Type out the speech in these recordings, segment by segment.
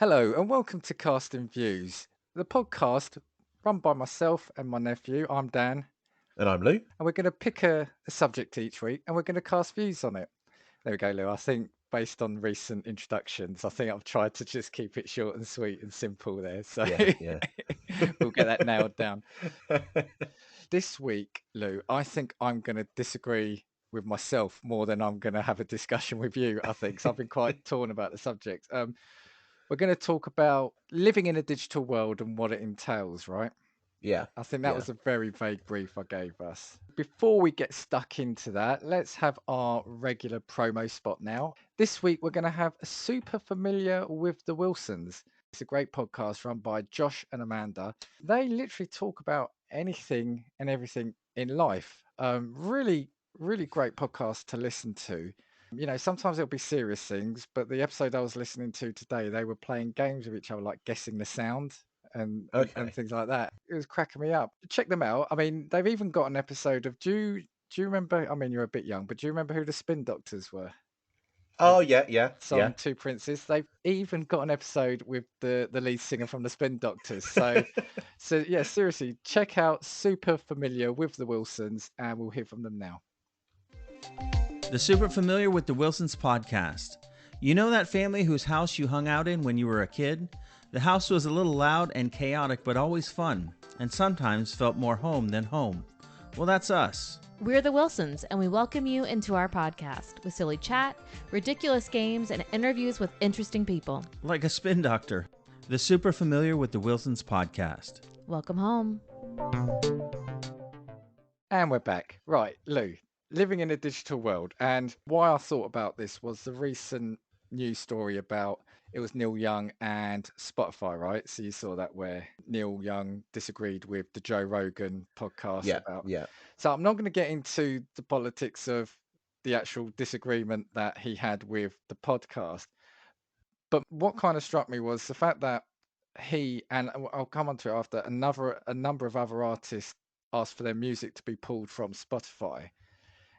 Hello and welcome to Casting Views, the podcast run by myself and my nephew. I'm Dan, And I'm Lou. and we're going to pick a subject each week and we're going to cast views on it. There we go, Lou. I think based on recent introductions, I think I've tried to just keep it short and sweet and simple there. So Yeah, yeah. we'll get that nailed down. This week, Lou, I think I'm going to disagree with myself more than I'm going to have a discussion with you, I think. So I've been quite torn about the subject. We're going to talk about living in a digital world and what it entails, right? Yeah, I think that yeah. was a very vague brief I gave us. Before we get stuck into that, let's have our regular promo spot now. This week, we're going to have a super familiar with the Wilsons. It's a great podcast run by Josh and Amanda. They literally talk about anything and everything in life. Really great podcast to listen to. Sometimes it'll be serious things, but the episode I was listening to today, they were playing games with each other, like guessing the sound and Okay. things like that. It was cracking me up. Check them out. I mean, they've even got an episode of do you remember? I mean, you're a bit young, but do you remember who the Spin Doctors were? The Oh, yeah, yeah, song yeah. Two Princes. They've even got an episode with the lead singer from the Spin Doctors. So yeah, seriously, check out Super Familiar with the Wilsons, and we'll hear from them now. The Super Familiar with the Wilsons podcast. You know that family whose house you hung out in when you were a kid? The house was a little loud and chaotic, but always fun, and sometimes felt more home than home. Well, that's us. We're the Wilsons, and we welcome you into our podcast with silly chat, ridiculous games, and interviews with interesting people. Like a spin doctor. The Super Familiar with the Wilsons podcast. Welcome home. And we're back. Right, Lou, living in a digital world. And why I thought about this was the recent news story about it was Neil Young and Spotify, right? So you saw that where Neil Young disagreed with the Joe Rogan podcast Yeah, about. yeah. So I'm not going to get into the politics of the actual disagreement that he had with the podcast. But what kind of struck me was the fact that he and I'll come on to it after a number of other artists asked for their music to be pulled from Spotify.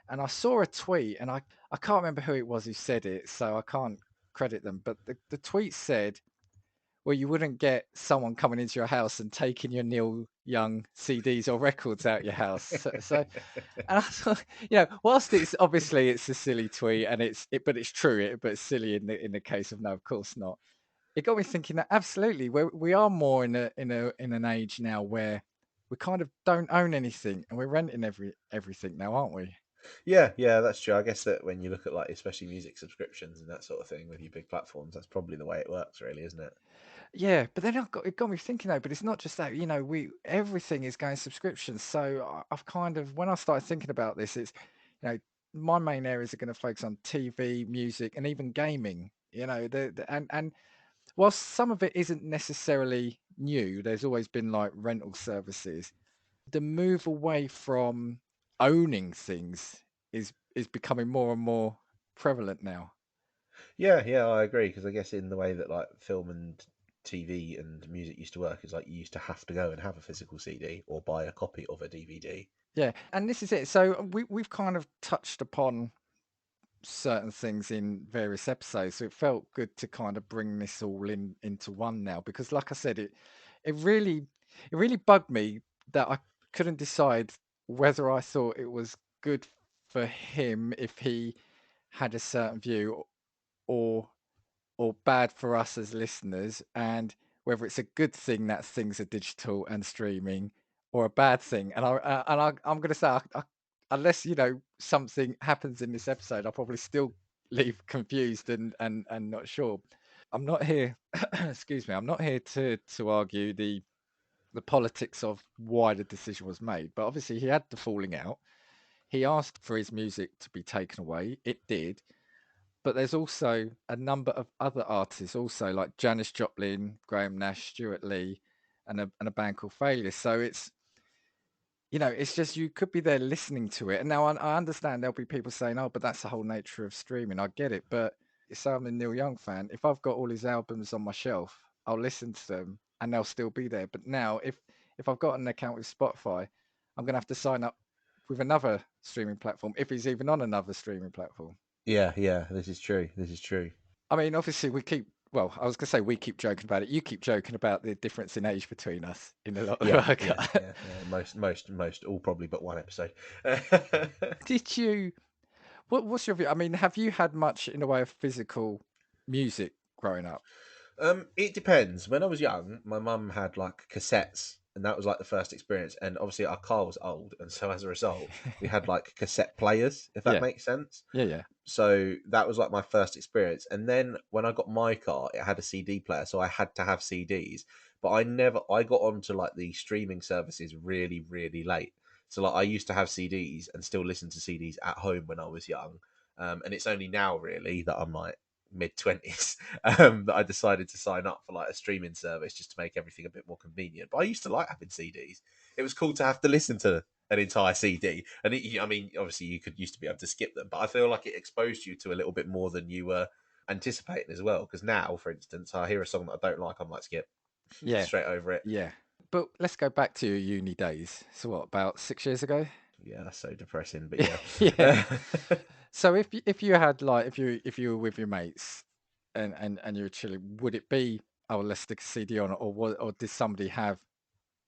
And I saw a tweet, and I can't remember who it was who said it, so I can't credit them. But the tweet said, well, you wouldn't get someone coming into your house and taking your Neil Young CDs or records out your house. And I thought, whilst it's a silly tweet, and but it's true. But it's silly in the case of no, of course not. It got me thinking that absolutely, we are more in an age now where we kind of don't own anything, and we're renting everything now, aren't we? Yeah, yeah, that's true. I guess that when you look at like especially music subscriptions and that sort of thing with your big platforms, that's probably the way it works, really, isn't it? Yeah, but then it got me thinking though. But it's not just that. We everything is going subscriptions. So I've kind of when I started thinking about this, it's you know my main areas are going to focus on TV, music, and even gaming. And whilst some of it isn't necessarily new, there's always been like rental services. The move away from owning things is becoming more and more prevalent now. Yeah, yeah, I agree because I guess in the way that like film and TV and music used to work is like you used to have to go and have a physical CD or buy a copy of a DVD. Yeah, and this is it. So we've kind of touched upon certain things in various episodes, so it felt good to kind of bring this all into one now because, like I said, it really it really bugged me that I couldn't decide whether I thought it was good for him if he had a certain view or or bad for us as listeners, and whether it's a good thing that things are digital and streaming, or a bad thing. I'm going to say, unless something happens in this episode, I'll probably still leave confused and not sure. I'm not here. Excuse me. I'm not here to argue the politics of why the decision was made, but obviously he had the falling out. He asked for his music to be taken away. It did, but there's also a number of other artists also like Janis Joplin, Graham Nash, Stuart Lee, and a band called Failure. So it's just you could be there listening to it. And now I understand there'll be people saying, "Oh, but that's the whole nature of streaming." I get it, but say I'm a Neil Young fan. If I've got all his albums on my shelf, I'll listen to them and they'll still be there. But now, if I've got an account with Spotify, I'm gonna have to sign up with another streaming platform if he's even on another streaming platform. Yeah, yeah, this is true. This is true. I mean, obviously, we keep well, I was going to say we keep joking about it. You keep joking about the difference in age between us in a lot of Yeah, our yeah, yeah, yeah. Most, all probably but one episode. Did you? What's your view? I mean, have you had much in the way of physical music growing up? It depends. When I was young, my mum had like cassettes, and that was like the first experience. And obviously, our car was old, and so as a result, we had like cassette players, if that Yeah, makes sense. yeah, yeah, So that was like my first experience. And then when I got my car, it had a CD player, so I had to have CDs. But I got onto like the streaming services really, really late. So like I used to have CDs and still listen to CDs at home when I was young. And it's only now really that I'm like mid 20s that I decided to sign up for like a streaming service just to make everything a bit more convenient. But I used to like having CDs. It was cool to have to listen to an entire CD. And I mean, obviously, you could used to be able to skip them, but I feel like it exposed you to a little bit more than you were anticipating as well. Because now, for instance, I hear a song that I don't like, I'm like, skip yeah, straight over it. yeah. But let's go back to your uni days. So what, about 6 years ago? Yeah, that's so depressing. But yeah, Yeah. So if you had like if you were with your mates and you were chilling, would it be, oh, let's stick a CD on it, or did somebody have?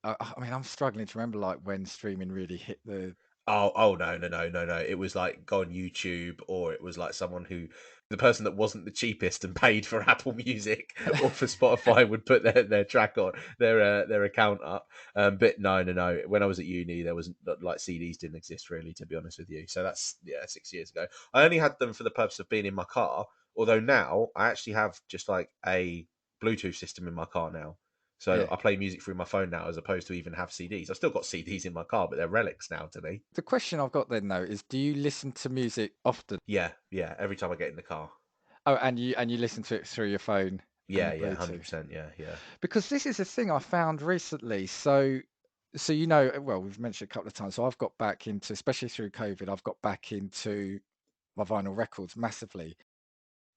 I mean, I'm struggling to remember like when streaming really hit the. oh no. It was like go on YouTube, or it was like someone who the person that wasn't the cheapest and paid for Apple Music or for Spotify would put their track on their account up. But no. When I was at uni, there was like CDs didn't exist really, to be honest with you. So that's 6 years ago. I only had them for the purpose of being in my car. Although now I actually have just like a Bluetooth system in my car now. So Yeah. I play music through my phone now, as opposed to even have CDs. I've still got CDs in my car, but they're relics now to me. The question I've got then though is, do you listen to music often? Yeah. Every time I get in the car. Oh, and you listen to it through your phone and your Yeah, Bluetooth? 100%. Yeah. Because this is a thing I found recently. So well, we've mentioned a couple of times. So I've got back into, especially through COVID, I've got back into my vinyl records massively.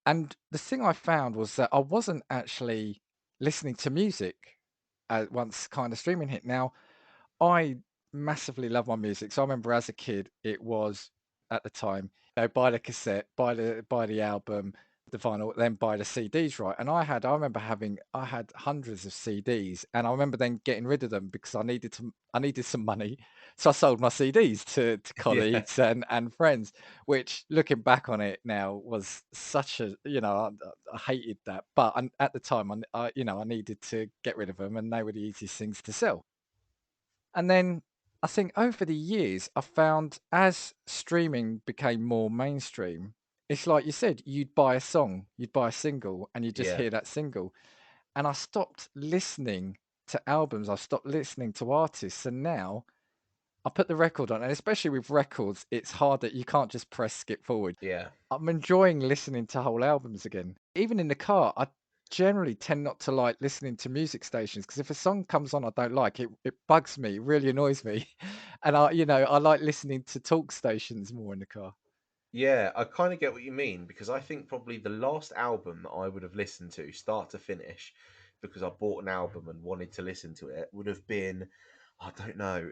And the thing I found was that I wasn't actually listening to music once kind of streaming hit. Now, I massively love my music. So I remember as a kid, it was at the time, buy the cassette, buy the album, the vinyl, then buy the CDs, right? And I had hundreds of CDs, and I remember then getting rid of them because I needed some money. So I sold my CDs to Yeah. colleagues and friends, which looking back on it now was such a, I hated that. But at the time, I needed to get rid of them, and they were the easiest things to sell. And then I think over the years, I found as streaming became more mainstream, it's like you said, you'd buy a song, you'd buy a single, and you just Yeah. hear that single. And I stopped listening to albums, I stopped listening to artists. And now I put the record on, and especially with records, it's hard that you can't just press skip forward. Yeah. I'm enjoying listening to whole albums again. Even in the car, I generally tend not to like listening to music stations because if a song comes on I don't like, it bugs me, it really annoys me. And I like listening to talk stations more in the car. Yeah, I kind of get what you mean, because I think probably the last album that I would have listened to start to finish, because I bought an album and wanted to listen to it, would have been, I don't know,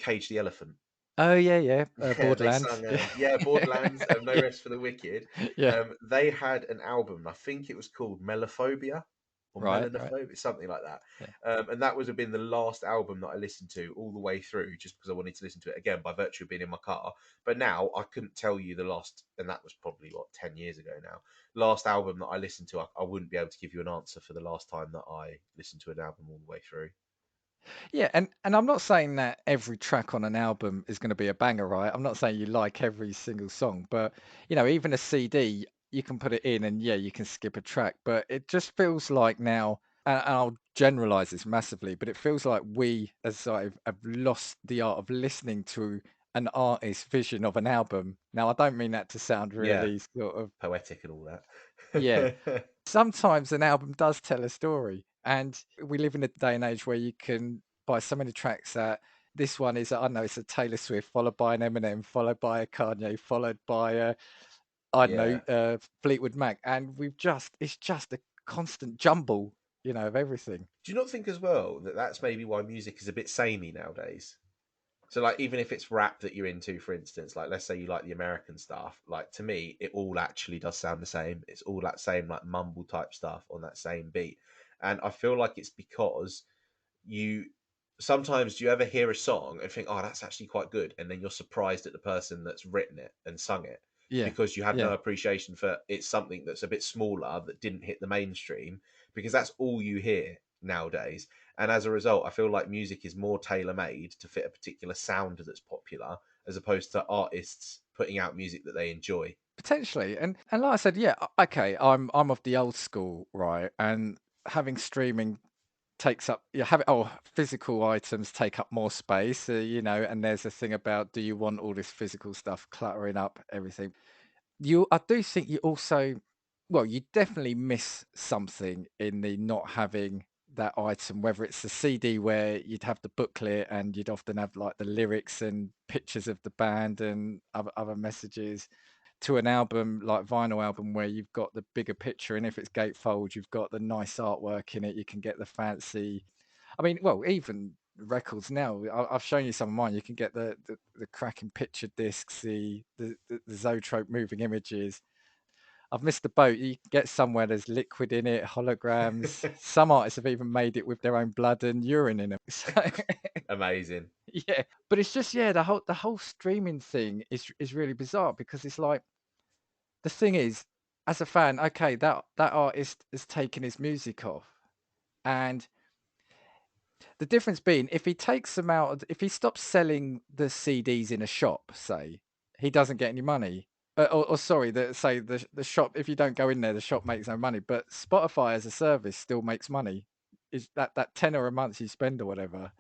Cage the Elephant. Oh yeah, yeah. Yeah, they Borderlands. sung, Yeah. Borderlands, No Yeah. Rest for the Wicked. Yeah. They had an album, I think it was called Melophobia or Right, right. Melanophobia, something like that. Yeah. And that would have been the last album that I listened to all the way through, just because I wanted to listen to it again by virtue of being in my car. But now I couldn't tell you the last, and that was probably, 10 years ago now. Last album that I listened to, I wouldn't be able to give you an answer for the last time that I listened to an album all the way through. Yeah, and I'm not saying that every track on an album is going to be a banger, right? I'm not saying you like every single song, but even a CD, you can put it in and yeah, you can skip a track, but it just feels like now, and I'll generalize this massively, but it feels like we as sort of have lost the art of listening to an artist's vision of an album. Now, I don't mean that to sound Yeah, really sort of, poetic and all yeah, that. sometimes an album does tell a story, and we live in a day and age where you can buy so many tracks that this one is, I don't know, it's a Taylor Swift, followed by an Eminem, followed by a Kanye, followed by a, I don't Yeah. know, Fleetwood Mac, and it's just a constant jumble, of everything. Do you not think as well that that's maybe why music is a bit samey nowadays? So like even if it's rap that you're into, for instance, like let's say you like the American stuff, like to me, it all actually does sound the same. It's all that same like mumble type stuff on that same beat. And I feel like it's because you sometimes do you ever hear a song and think, oh, that's actually quite good, and then you're surprised at the person that's written it and sung it Yeah, because you had yeah. no appreciation for it's something that's a bit smaller that didn't hit the mainstream because that's all you hear nowadays. And as a result, I feel like music is more tailor made to fit a particular sound that's popular as opposed to artists putting out music that they enjoy. Potentially, and like I said, yeah, okay, I'm of the old school, right? And having streaming takes up you have physical items take up more space, and there's a thing about, do you want all this physical stuff cluttering up everything? I do think you also, well, you definitely miss something in the not having that item, whether it's the CD where you'd have the booklet and you'd often have like the lyrics and pictures of the band and other messages, to an album like vinyl album where you've got the bigger picture, and if it's gatefold, you've got the nice artwork in it. You can get the fancy. I mean, well, even records now. I've shown you some of mine. You can get the cracking picture discs, the Zoetrope moving images. I've missed the boat. You can get somewhere there's liquid in it, holograms. Some artists have even made it with their own blood and urine in them. So, Amazing. yeah, but it's just, yeah, the whole streaming thing is really bizarre, because it's like, the thing is, as a fan, okay, that artist has taken his music off, and the difference being, if he takes them out, if he stops selling the CDs in a shop, say, he doesn't get any money. Or sorry, the shop. If you don't go in there, the shop makes no money. But Spotify as a service still makes money. Is that tenner a month you spend or whatever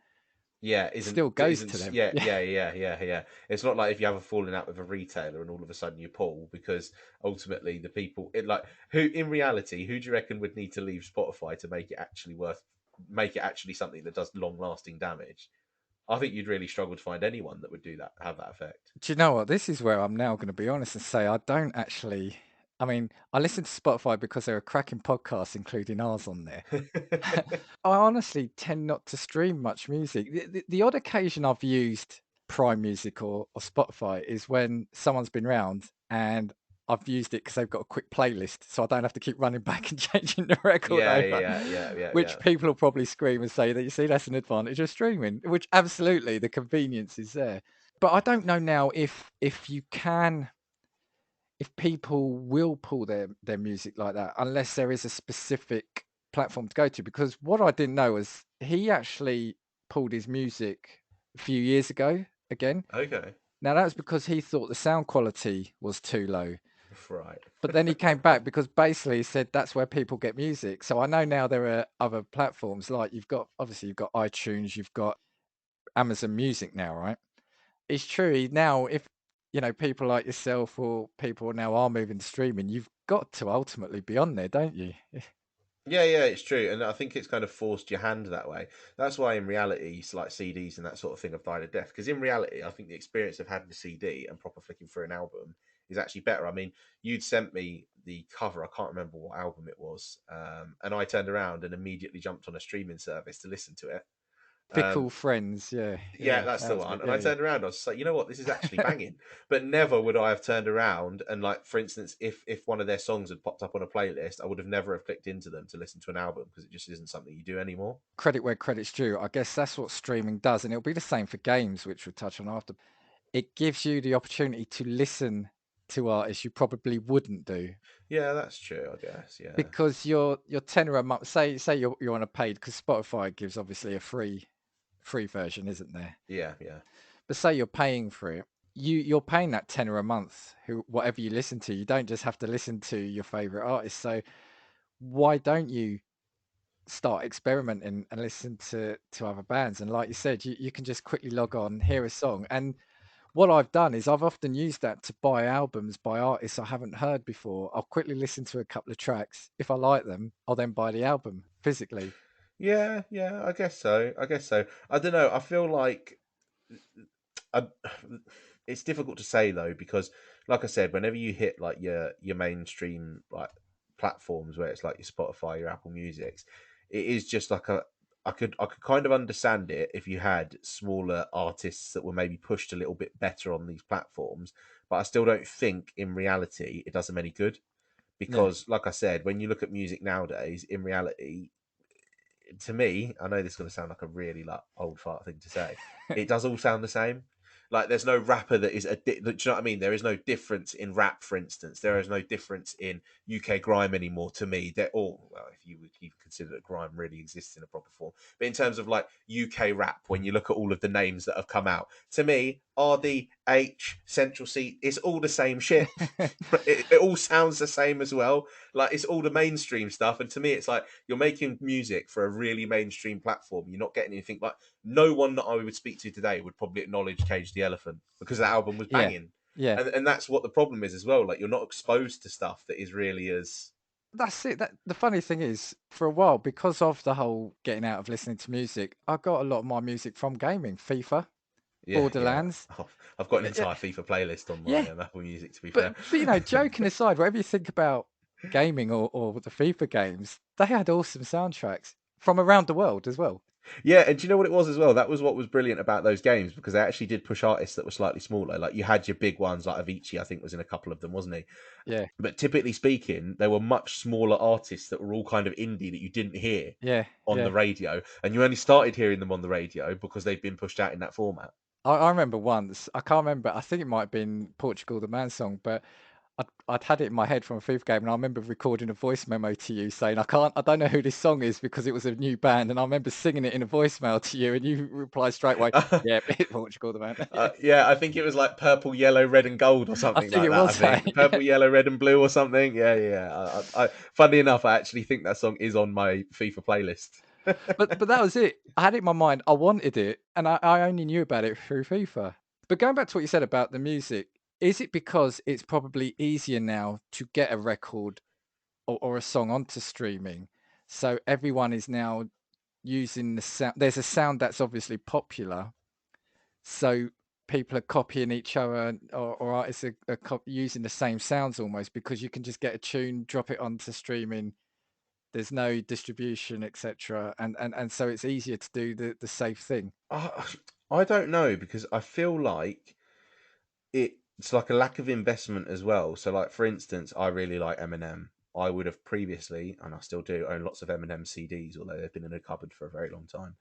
Yeah, still goes to them? yeah, Yeah. yeah, yeah, yeah, yeah. It's not like if you have a falling out with a retailer and all of a sudden you pull because ultimately the people it like who in reality, who do you reckon would need to leave Spotify to make it actually something that does long lasting damage? I think you'd really struggle to find anyone that would do that, have that effect. Do you know what? This is where I'm now going to be honest and say I don't actually. I mean, I listen to Spotify because there are cracking podcasts, including ours, on there. I honestly tend not to stream much music. The odd occasion I've used Prime Music or Spotify is when someone's been round and I've used it because they've got a quick playlist, so I don't have to keep running back and changing the record Yeah, over, yeah, yeah, yeah, yeah. which people will probably scream and say that, you see, that's an advantage of streaming, which absolutely the convenience is there. But I don't know now if you can, if people will pull their music like that unless there is a specific platform to go to. Because what I didn't know was he actually pulled his music a few years ago again. Okay. Now that was because he thought the sound quality was too low. Right. But then he came back because basically he said that's where people get music. So I know now there are other platforms, like you've got iTunes, you've got Amazon Music now, right? It's true. Now, if people like yourself or people now are moving to streaming, you've got to ultimately be on there, don't you? Yeah, yeah, it's true, and I think it's kind of forced your hand that way. That's why, in reality, like CDs and that sort of thing have died a death. Because in reality, I think the experience of having a CD and proper flicking through an album is actually better. I mean, you'd sent me the cover. I can't remember what album it was, and I turned around and immediately jumped on a streaming service to listen to it. Fickle Um, friends, yeah, yeah, yeah, that's that the was one. it. And I Yeah, yeah. turned around. I was just like, you know what, this is actually banging. But never would I have turned around and like, for instance, if one of their songs had popped up on a playlist, I would have never have clicked into them to listen to an album because it just isn't something you do anymore. Credit where credit's due. I guess that's what streaming does, and it'll be the same for games, which we'll touch on after. It gives you the opportunity to listen to artists you probably wouldn't do, Yeah, that's true. I guess. Yeah. because your tenner a month. Say you're on a paid, because Spotify gives obviously a free version, isn't there? Yeah. Yeah. But say you're paying for it, you're paying that tenner a month. Whatever you listen to, you don't just have to listen to your favorite artist. So why don't you start experimenting and listen to other bands? And like you said, you can just quickly log on, hear a song. And what I've done is I've often used that to buy albums by artists I haven't heard before. I'll quickly listen to a couple of tracks. If I like them, I'll then buy the album physically. Yeah. Yeah. I guess so. I guess so. I don't know. I feel like I, it's difficult to say though because, like I said, whenever you hit like your mainstream like platforms where it's like your Spotify, your Apple Musics, it is just like I could kind of understand it if you had smaller artists that were maybe pushed a little bit better on these platforms, but I still don't think in reality it does them any good, Yeah. because like I said, when you look at music nowadays, in reality, to me, I know this is going to sound like a really like old fart thing to say. It does all sound the same. Like there's no rapper that is do you know what I mean? There is no difference in rap, for instance. There is no difference in UK grime anymore. To me, they're all, well, if you would even consider that grime really exists in a proper form. But in terms of like UK rap, when you look at all of the names that have come out, to me, RD, H, Central C, it's all the same shit. It all sounds the same as well. Like it's all the mainstream stuff, and to me, it's like you're making music for a really mainstream platform. You're not getting anything. Like no one that I would speak to today would probably acknowledge Cage the Elephant because that album was Yeah. banging, Yeah. and that's what the problem is as well. Like you're not exposed to stuff that is really as That's it. The funny thing is, for a while, because of the whole getting out of listening to music, I got a lot of my music from gaming, FIFA, yeah. Borderlands. I've got an Yeah, entire FIFA playlist on yeah. my Apple Music. To be But fair. but joking aside, whatever you think about gaming or the FIFA games, they had awesome soundtracks from around the world as well. Yeah, and do you know what it was as well? That was what was brilliant about those games, because they actually did push artists that were slightly smaller. Like you had your big ones, like Avicii, I think was in a couple of them, wasn't he? Yeah, But typically speaking, they were much smaller artists that were all kind of indie that you didn't hear yeah, on yeah. the radio, and you only started hearing them on the radio because they've been pushed out in that format. I remember once, I can't remember, I think it might have been Portugal the Man song, but I'd had it in my head from a FIFA game, and I remember recording a voice memo to you saying, I don't know who this song is because it was a new band, and I remember singing it in a voicemail to you, and you replied straight away, yeah, it's Portugal the Man. Yeah, Yeah, I think it was like purple, yellow, red, and gold, or I something think like it that. I was, hey. think purple, yellow, red, and blue, or something. Yeah, yeah. Funnily enough, I actually think that song is on my FIFA playlist. But that was it. I had it in my mind. I wanted it, and I only knew about it through FIFA. But going back to what you said about the music, is it because it's probably easier now to get a record or a song onto streaming? So everyone is now using the sound. There's a sound that's obviously popular, so people are copying each other, or artists are using the same sounds almost because you can just get a tune, drop it onto streaming. There's no distribution, etc., and so it's easier to do the safe thing. I, I don't know, because I feel like it's like a lack of investment as well. So, like for instance, I really like Eminem. I would have previously, and I still do, own lots of Eminem CDs, although they've been in a cupboard for a very long time.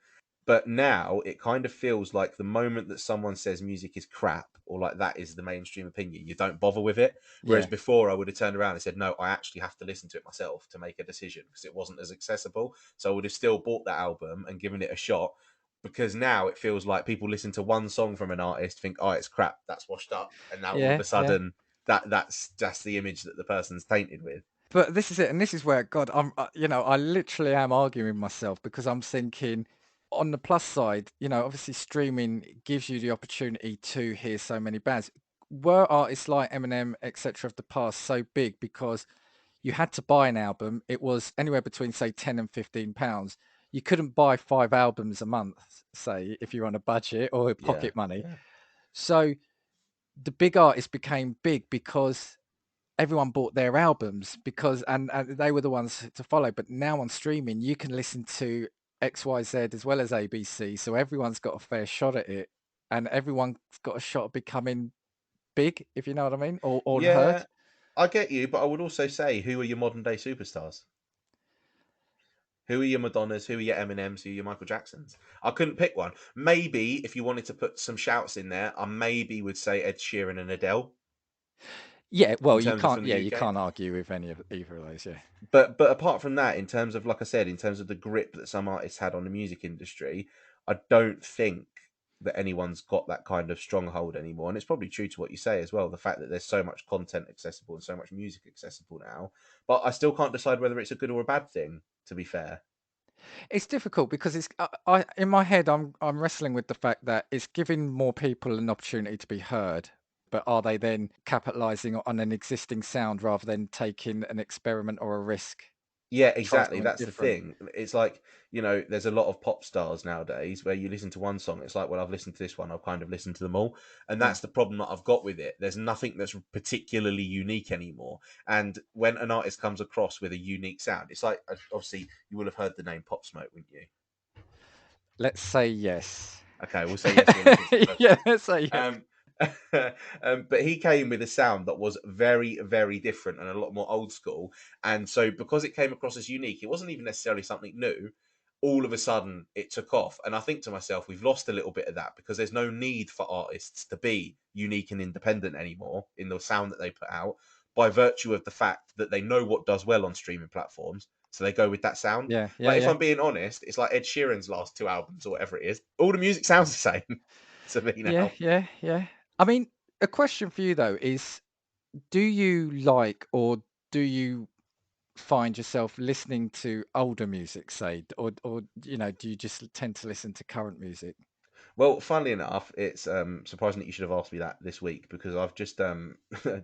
But now it kind of feels like the moment that someone says music is crap, or like that is the mainstream opinion, you don't bother with it. Whereas Yeah, before, I would have turned around and said, no, I actually have to listen to it myself to make a decision, because it wasn't as accessible. So I would have still bought that album and given it a shot, because now it feels like people listen to one song from an artist, think, oh, it's crap, that's washed up, and now all of yeah, a yeah. sudden that's the image that the person's tainted with. But this is it, and this is where God, I literally am arguing with myself because I'm thinking, on the plus side, obviously streaming gives you the opportunity to hear so many bands. Were artists like Eminem, etc., of the past so big because you had to buy an album? It was anywhere between say £10 and £15. You couldn't buy 5 albums a month, say, if you're on a budget or Yeah, pocket money. yeah. So the big artists became big because everyone bought their albums because and they were the ones to follow. But now on streaming, you can listen to XYZ as well as ABC, so everyone's got a fair shot at it, and everyone's got a shot at becoming big, if you know what I mean, or heard. Yeah, I get you, but I would also say, who are your modern day superstars? Who are your Madonnas? Who are your Eminems? Who are your Michael Jacksons? I couldn't pick one. Maybe if you wanted to put some shouts in there, I maybe would say Ed Sheeran and Adele Yeah, in well, you terms of can't. from Yeah, the you UK. can't argue with any of either of those. Yeah, But apart from that, in terms of, like I said, in terms of the grip that some artists had on the music industry, I don't think that anyone's got that kind of stronghold anymore. And it's probably true to what you say as well, the fact that there's so much content accessible and so much music accessible now. But I still can't decide whether it's a good or a bad thing, to be fair. it's difficult because it's I in my head I'm wrestling with the fact that it's giving more people an opportunity to be heard, but are they then capitalizing on an existing sound rather than taking an experiment or a risk Yeah, to try exactly. something That's the different? thing. It's like, there's a lot of pop stars nowadays where you listen to one song, it's like, well, I've listened to this one, I've kind of listened to them all. And Yeah. that's the problem that I've got with it. There's nothing that's particularly unique anymore. And when an artist comes across with a unique sound, it's like, obviously, you will have heard the name Pop Smoke, wouldn't you? Let's say yes. Okay, we'll say yes to the next question. Yeah, let's say yes. But he came with a sound that was very, very different and a lot more old school. And so, because it came across as unique, it wasn't even necessarily something new. All of a sudden, it took off. And I think to myself, we've lost a little bit of that because there's no need for artists to be unique and independent anymore in the sound that they put out by virtue of the fact that they know what does well on streaming platforms. So they go with that sound. Yeah, yeah, Like, if yeah. I'm being honest, it's like Ed Sheeran's last two albums or whatever it is. All the music sounds the same to me Yeah, now. yeah, yeah. I mean, a question for you though is, do you like or do you find yourself listening to older music, say, or do you just tend to listen to current music? Well, funnily enough, it's surprising that you should have asked me that this week because I've just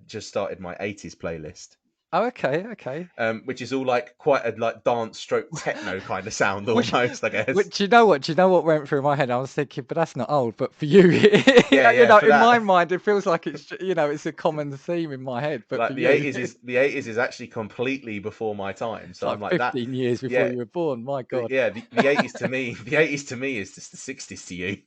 just started my 80s playlist, Oh, okay, okay. which is all like quite a like dance stroke techno kind of sound Which, almost, I guess. which do you know what? Do you know what went through my head? I was thinking, but that's not old. But for you, Yeah, yeah. For in my that, mind, it feels like it's a common theme in my head. But for like the you, 80s is the 80s is actually completely before my time. it's So I'm like like that. 15 years before Yeah, you were born. My God. yeah. The 80s to me, the 80s to me is just the 60s to you.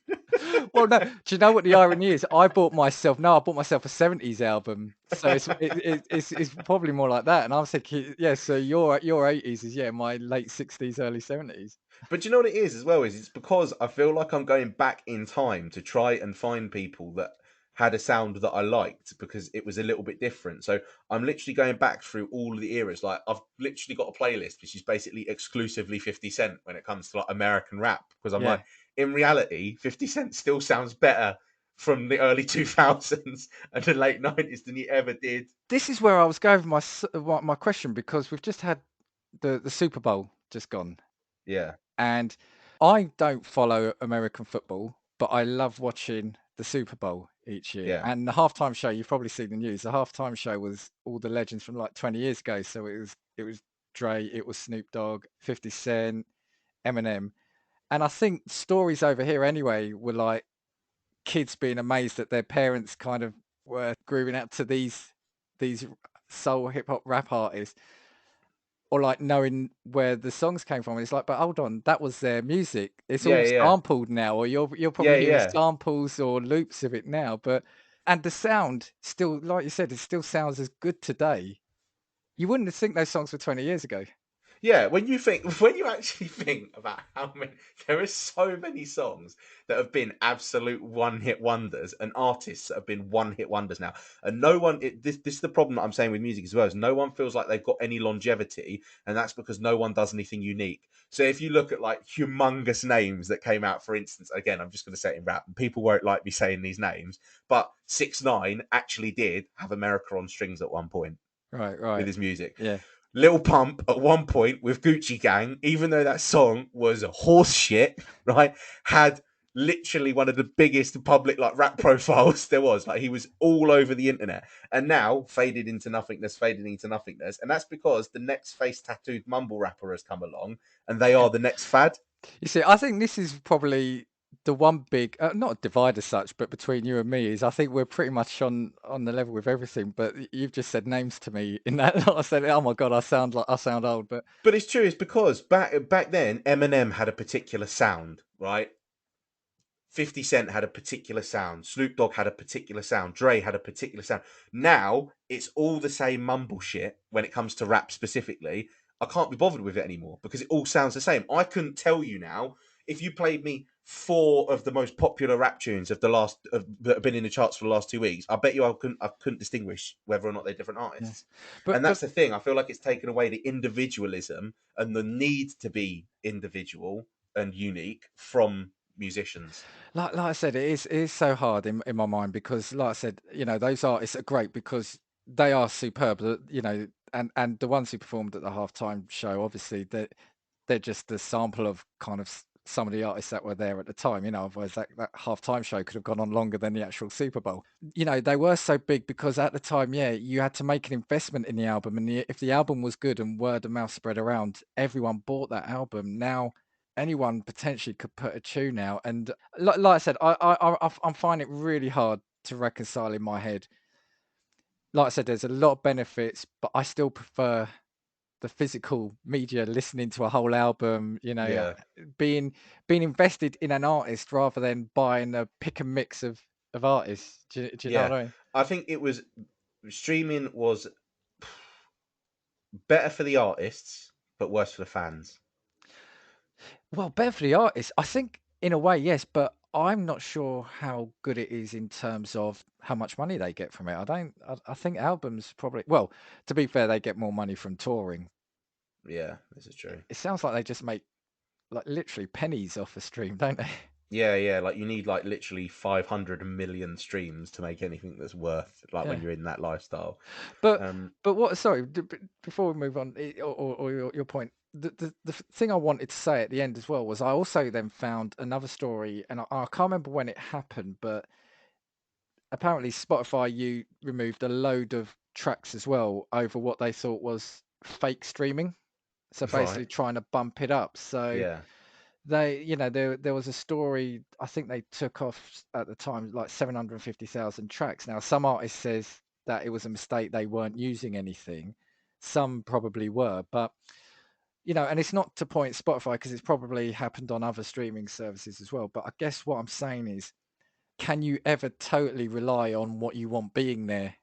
Well, no. Do you know what the irony is? I bought myself a 70s album, so it's probably more like that. And I was thinking, yeah. So your 80s is my late 60s, early 70s. But do you know what it is as well? Is it's because I feel like I'm going back in time to try and find people that had a sound that I liked because it was a little bit different. So I'm literally going back through all of the eras. Like I've literally got a playlist which is basically exclusively 50 Cent when it comes to like American rap. Because I'm Yeah. like, in reality, 50 Cent still sounds better from the early 2000s and the late 90s than he ever did. This is where I was going with my question, because we've just had the Super Bowl just gone, Yeah. and I don't follow American football, but I love watching the Super Bowl each year. Yeah. And the halftime show, you've probably seen the news. The halftime show was all the legends from like 20 years ago. So it was Dre, it was Snoop Dogg, 50 Cent, Eminem. And I think stories over here anyway were like kids being amazed that their parents kind of were grooving out to these soul hip hop rap artists, or like knowing where the songs came from. It's like, but hold on, that was their music. It's Yeah. all Yeah. sampled now, or you're Yeah. probably hearing Yeah. samples or loops of it now. But and the sound still, like you said, it still sounds as good today. You wouldn't think those songs were 20 years ago. Yeah, when you think, when you actually think about how many, there are so many songs that have been absolute one-hit wonders, and artists that have been one-hit wonders now, and no one. This is the problem that I'm saying with music as well. Is no one feels like they've got any longevity, and that's because no one does anything unique. So if you look at like humongous names that came out, for instance, again, I'm just going to say it in rap, and people won't like me saying these names, but 6ix9ine actually did have America on Strings at one point Right, with right. his music. Yeah. Lil Pump at one point with Gucci Gang, even though that song was horse shit, right, had literally one of the biggest public like rap profiles there was. Like he was all over the internet, and now faded into nothingness, and that's because the next face tattooed mumble rapper has come along, and they are the next fad. You see, I think this is probably the one big, not a divide as such, but between you and me is I think we're pretty much on the level with everything. But you've just said names to me in that. I said, oh my God, I sound old. But But it's true, it's because back then Eminem had a particular sound, right? 50 Cent had a particular sound. Snoop Dogg had a particular sound. Dre had a particular sound. Now it's all the same mumble shit when it comes to rap specifically. I can't be bothered with it anymore because it all sounds the same. I couldn't tell you now if you played me four of the most popular rap tunes of the last that have been in the charts for the last 2 weeks. I bet you I couldn't distinguish whether or not they're different yeah, artists. And but that's the thing. I feel like it's taken away the individualism and the need to be individual and unique from musicians. like I said, it is so hard in my mind, because like I said, those artists are great because they are superb. And the ones who performed at the halftime show, obviously they're just the sample of kind of some of the artists that were there at the time. Otherwise that halftime show could have gone on longer than the actual Super Bowl. They were so big because at the time, yeah, you had to make an investment in the album, and if the album was good and word of mouth spread around, everyone bought that album. Now anyone potentially could put a tune out, and like I said, I'm finding it really hard to reconcile in my head. Like I said, there's a lot of benefits, but I still prefer the physical media, listening to a whole album, Yeah. being invested in an artist rather than buying a pick and mix of artists. Do you know what Yeah. I mean? I think it was streaming was better for the artists, but worse for the fans. Well, better for the artist, I think, in a way, yes, but I'm not sure how good it is in terms of how much money they get from it. I don't. I think albums probably. Well, to be fair, they get more money from touring. Yeah, this is true. It sounds like they just make like literally pennies off a stream, don't they? Yeah, yeah. Like you need like literally 500 million streams to make anything that's worth like when Yeah. you're in that lifestyle. But Um, but what? Sorry, before we move on, or your point, the thing I wanted to say at the end as well was I also then found another story, and I can't remember when it happened, but apparently Spotify you removed a load of tracks as well over what they thought was fake streaming. So right. basically trying to bump it up. So Yeah. they, there was a story. I think they took off at the time like 750,000 tracks. Now some artist says that it was a mistake; they weren't using anything. Some probably were, but and it's not to point Spotify because it's probably happened on other streaming services as well. But I guess what I'm saying is, can you ever totally rely on what you want being there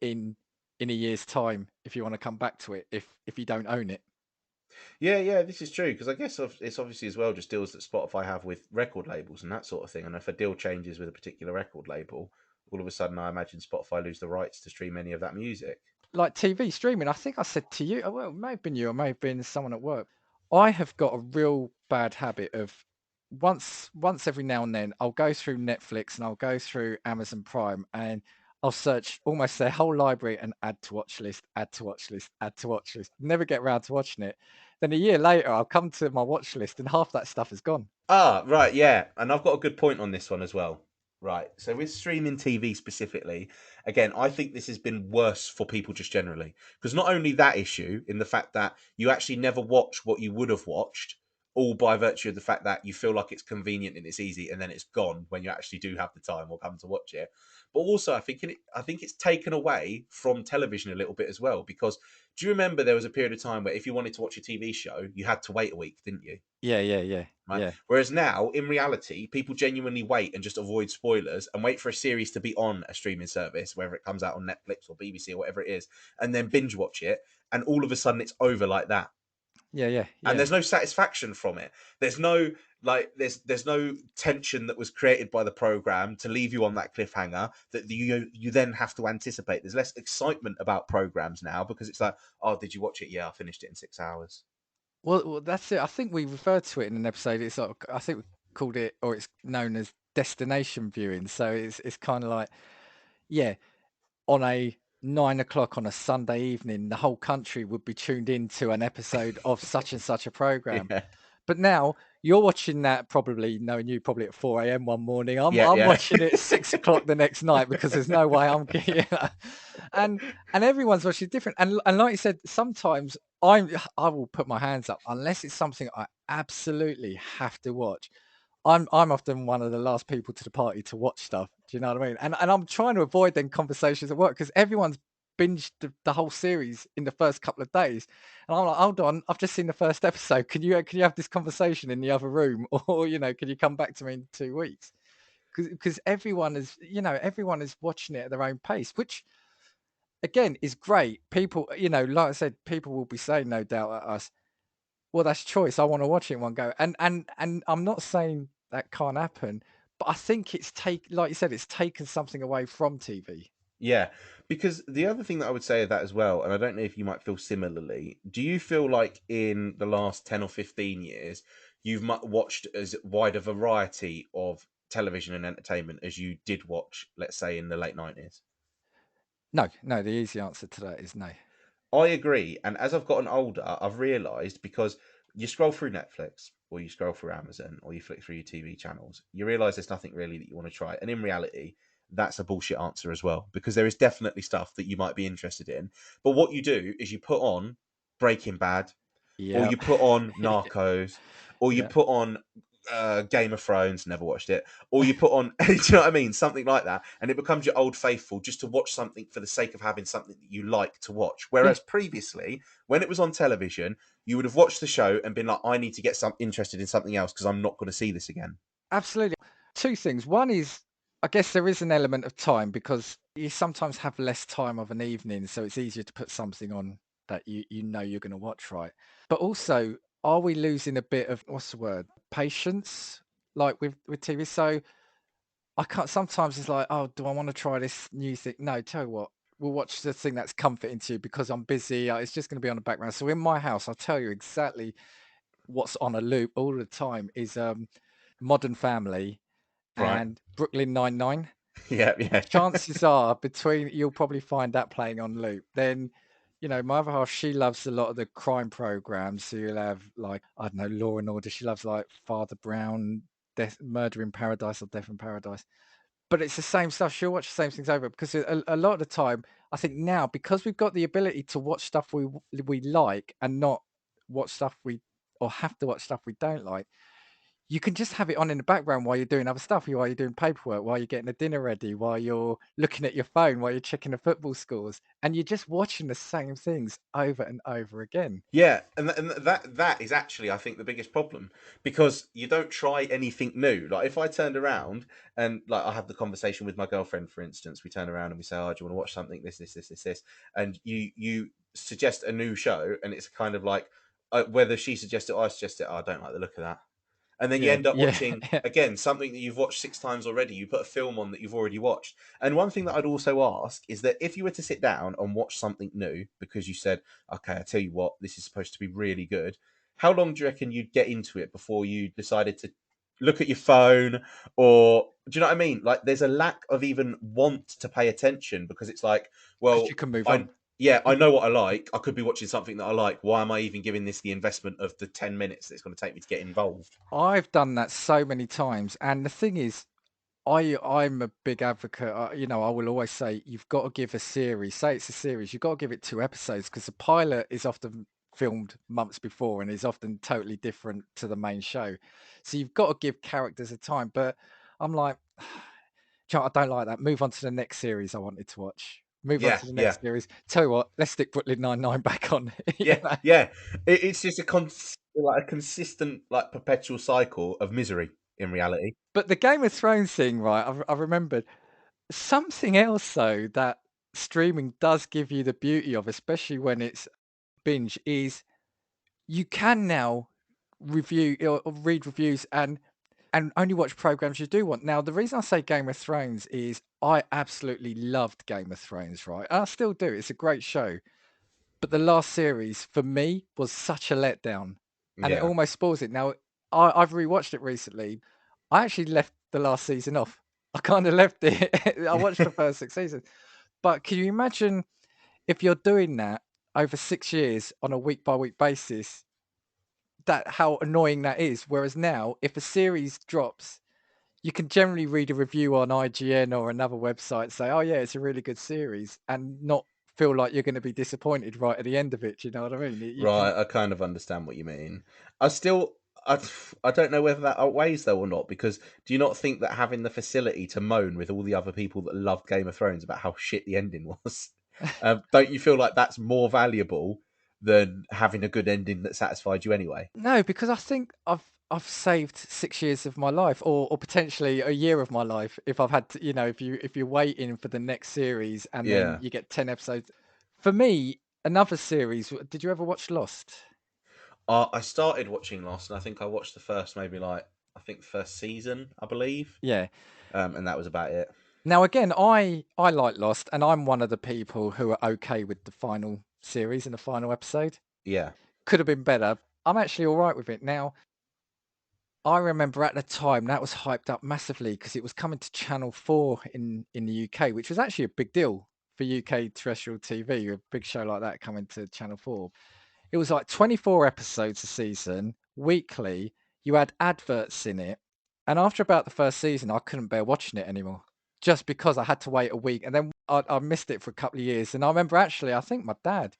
in a year's time if you want to come back to it if you don't own it? Yeah, yeah, this is true because I guess it's obviously as well just deals that Spotify have with record labels and that sort of thing. And if a deal changes with a particular record label, all of a sudden I imagine Spotify lose the rights to stream any of that music. Like TV streaming, I think I said to you, well, it may have been you, or may have been someone at work. I have got a real bad habit of once every now and then I'll go through Netflix and I'll go through Amazon Prime and I'll search almost their whole library and add to watch list, add to watch list, add to watch list. Never get around to watching it. Then a year later, I'll come to my watch list and half that stuff is gone. Ah, right, yeah. And I've got a good point on this one as well. Right. So with streaming TV specifically, again, I think this has been worse for people just generally. Because not only that issue in the fact that you actually never watch what you would have watched, all by virtue of the fact that you feel like it's convenient and it's easy, and then it's gone when you actually do have the time or come to watch it. But also I think it's taken away from television a little bit as well. Because do you remember there was a period of time where if you wanted to watch a TV show, you had to wait a week, didn't you? Yeah, yeah, yeah, Right. yeah. Whereas now, in reality, people genuinely wait and just avoid spoilers and wait for a series to be on a streaming service, whether it comes out on Netflix or BBC or whatever it is, and then binge watch it. And all of a sudden, it's over like that. Yeah, yeah, And yeah. there's no satisfaction from it. There's no there's no tension that was created by the program to leave you on that cliffhanger that you then have to anticipate. There's less excitement about programs now because it's like, oh, did you watch it? Yeah, I finished it in 6 hours. Well, that's it. I think we referred to it in an episode. It's like I think we called it, or it's known as destination viewing. So it's kind of like, yeah, on a 9 o'clock on a Sunday evening, the whole country would be tuned into an episode of such and such a program. Yeah, But now you're watching that probably knowing you probably at 4 a.m. one morning. I'm yeah, I'm yeah, watching it at 6 o'clock the next night because there's no way I'm getting and everyone's watching different. And like you said, sometimes I will put my hands up unless it's something I absolutely have to watch. I'm often one of the last people to the party to watch stuff. Do you know what I mean? And I'm trying to avoid then conversations at work because everyone's binged the whole series in the first couple of days, and I'm like, hold on, I've just seen the first episode. Can you have this conversation in the other room, or can you come back to me in 2 weeks? Because everyone is watching it at their own pace, which again is great. People, like I said, people will be saying no doubt at us, well, that's choice. I want to watch it in one go. And I'm not saying that can't happen, but I think like you said, it's taken something away from TV. yeah. Because the other thing that I would say of that as well, and I don't know if you might feel similarly, do you feel like in the last 10 or 15 years, you've watched as wide a variety of television and entertainment as you did watch, let's say, in the late 90s? No, no, the easy answer to that is no. I agree. And as I've gotten older, I've realised because you scroll through Netflix or you scroll through Amazon or you flick through your TV channels, you realise there's nothing really that you want to try. And in reality, that's a bullshit answer as well, because there is definitely stuff that you might be interested in. But what you do is you put on Breaking Bad, or Yeah. you put on Narcos, or you Yeah. put on Game of Thrones, never watched it, or you put on, do you know what I mean, something like that, and it becomes your old faithful just to watch something for the sake of having something that you like to watch. Yeah, Whereas previously, when it was on television, you would have watched the show and been like, I need to get some interested in something else because I'm not going to see this again. absolutely. Two things. One is, I guess there is an element of time because you sometimes have less time of an evening, so it's easier to put something on that you know you're going to watch, right? But also, are we losing a bit of what's the word? Patience, like with TV? So I can't. Sometimes it's like, oh, do I want to try this new thing? No, tell you what, we'll watch the thing that's comforting to you because I'm busy. It's just going to be on the background. So in my house, I'll tell you exactly what's on a loop all the time is Modern Family Right. and Brooklyn Nine-Nine. Yeah, yeah. Chances are between you'll probably find that playing on loop. Then, my other half, she loves a lot of the crime programs. So you'll have like, I don't know, Law and Order. She loves like Father Brown, Murder in Paradise or Death in Paradise. But it's the same stuff. She'll watch the same things over because a lot of the time, I think now because we've got the ability to watch stuff we like and not watch stuff we or have to watch stuff we don't like, you can just have it on in the background while you're doing other stuff, while you're doing paperwork, while you're getting the dinner ready, while you're looking at your phone, while you're checking the football scores, and you're just watching the same things over and over again. Yeah, and that is actually, I think, the biggest problem because you don't try anything new. Like if I turned around and like I have the conversation with my girlfriend, for instance, we turn around and we say, "Oh, do you want to watch something? This," and you suggest a new show, and it's kind of like whether she suggests it or I suggest it. Oh, I don't like the look of that. And then you Yeah, end up yeah, watching again something that you've watched 6 times already. You put a film on that you've already watched. And one thing that I'd also ask is that if you were to sit down and watch something new because you said, okay, I tell you what, this is supposed to be really good, how long do you reckon you'd get into it before you decided to look at your phone? Or do you know what I mean? Like there's a lack of even want to pay attention because it's like, because well, you can move I on. yeah, I know what I like. I could be watching something that I like. Why am I even giving this the investment of the 10 minutes that it's going to take me to get involved? I've done that so many times, and the thing is, I'm a big advocate. I will always say you've got to give a series. Say it's a series, you've got to give it 2 episodes because the pilot is often filmed months before and is often totally different to the main show. So you've got to give characters a time. But I'm like, I don't like that. Move on to the next series I wanted to watch. Move on Yeah, to the yeah, next series. Tell you what, let's stick Brooklyn Nine-Nine back on. yeah, yeah. It's just like a consistent, like perpetual cycle of misery in reality. But the Game of Thrones thing, right? I remembered something else though that streaming does give you the beauty of, especially when it's binge, is you can now review or read reviews and only watch programs you do want. Now, the reason I say Game of Thrones is I absolutely loved Game of Thrones, right? I still do. It's a great show. But the last series for me was such a letdown and it Yeah, almost spoils it. Now, I've rewatched it recently. I actually left the last season off. I kind of left it. I watched the first 6 seasons. But can you imagine if you're doing that over 6 years on a week by week basis, that how annoying that is? Whereas now, if a series drops, you can generally read a review on IGN or another website, say, "Oh yeah, it's a really good series," and not feel like you're going to be disappointed right at the end of it. Do you know what I mean? You can. right. I kind of understand what you mean. I still, I, I don't know whether that outweighs though or not. Because do you not think that having the facility to moan with all the other people that loved Game of Thrones about how shit the ending was, don't you feel like that's more valuable than having a good ending that satisfied you anyway? No, because I think I've saved 6 years of my life, or potentially a year of my life, if I've had to, if you're waiting for the next series and then Yeah. you get 10 episodes. For me, another series. Did you ever watch Lost? I started watching Lost, and I think I watched the first maybe like I think first season, I believe, Yeah. and that was about it. Now again, I like Lost, and I'm one of the people who are okay with the final series and the final episode. Yeah, Could have been better. I'm actually all right with it now. I remember at the time that was hyped up massively because it was coming to Channel 4 in the UK, which was actually a big deal for UK terrestrial TV, a big show like that coming to Channel 4. It was like 24 episodes a season, weekly. You had adverts in it. And after about the first season, I couldn't bear watching it anymore just because I had to wait a week. And then I missed it for a couple of years. And I remember actually, I think my dad,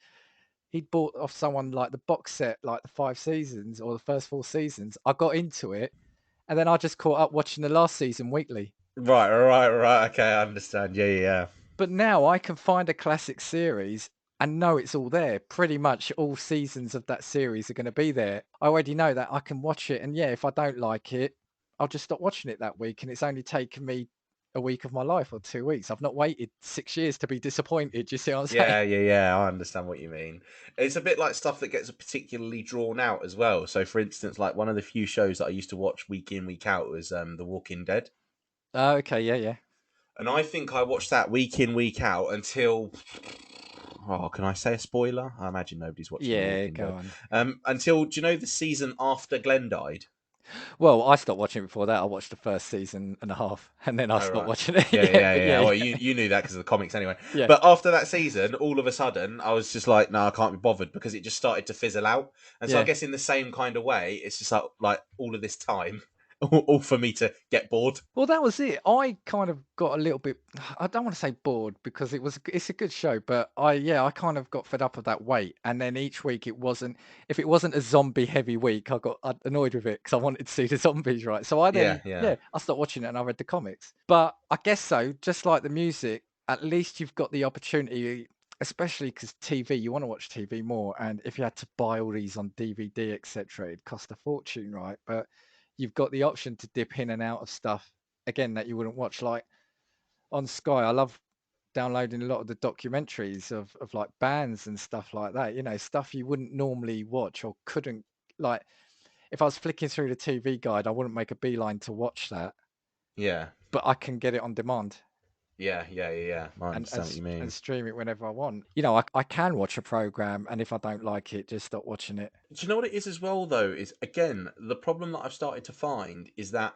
he'd bought off someone like the box set, like the 5 seasons or the first 4 seasons. I got into it. and then I just caught up watching the last season weekly. Right. Okay, I understand. Yeah. But now I can find a classic series and know it's all there. Pretty much all seasons of that series are going to be there. I already know that I can watch it, and yeah, if I don't like it, I'll just stop watching it that week. And it's only taken me a week of my life or 2 weeks. I've not waited 6 years to be disappointed. Do you see what I'm saying? Yeah. I understand what you mean. It's a bit like stuff that gets particularly drawn out as well. So, for instance, like one of the few shows that I used to watch week in, week out was The Walking Dead. Oh, okay, yeah. And I think I watched that week in, week out until. Oh, can I say a spoiler? I imagine nobody's watching The Yeah, Walking go Dead. on. Until, do you know the season after Glenn died? Well, I stopped watching it before that. I watched the first season and a half, and then I Oh, stopped right. watching it. Yeah, Yeah, yeah, but yeah. yeah, Well, you knew that because of the comics anyway. yeah. But after that season, all of a sudden, I was just like, no, I can't be bothered because it just started to fizzle out. And so I Yeah. guess in the same kind of way, it's just like all of this time, all for me to get bored. Well, that was it. I kind of got a little bit, I don't want to say bored because it's a good show, but I kind of got fed up of that wait. And then each week if it wasn't a zombie heavy week, I got annoyed with it because I wanted to see the zombies, right? So Yeah. I stopped watching it and I read the comics. But I guess so, just like the music, at least you've got the opportunity, especially because TV, you want to watch TV more. And if you had to buy all these on DVD, etc., it'd cost a fortune, right? But you've got the option to dip in and out of stuff again that you wouldn't watch, like on Sky. I love downloading a lot of the documentaries of like bands and stuff like that, stuff you wouldn't normally watch or couldn't, like if I was flicking through the TV guide, I wouldn't make a beeline to watch that, Yeah. but I can get it on demand Yeah. I and understand what you mean. stream it whenever I want. I can watch a program, and if I don't like it, just stop watching it. Do you know what it is as well, though? Is again, the problem that I've started to find is that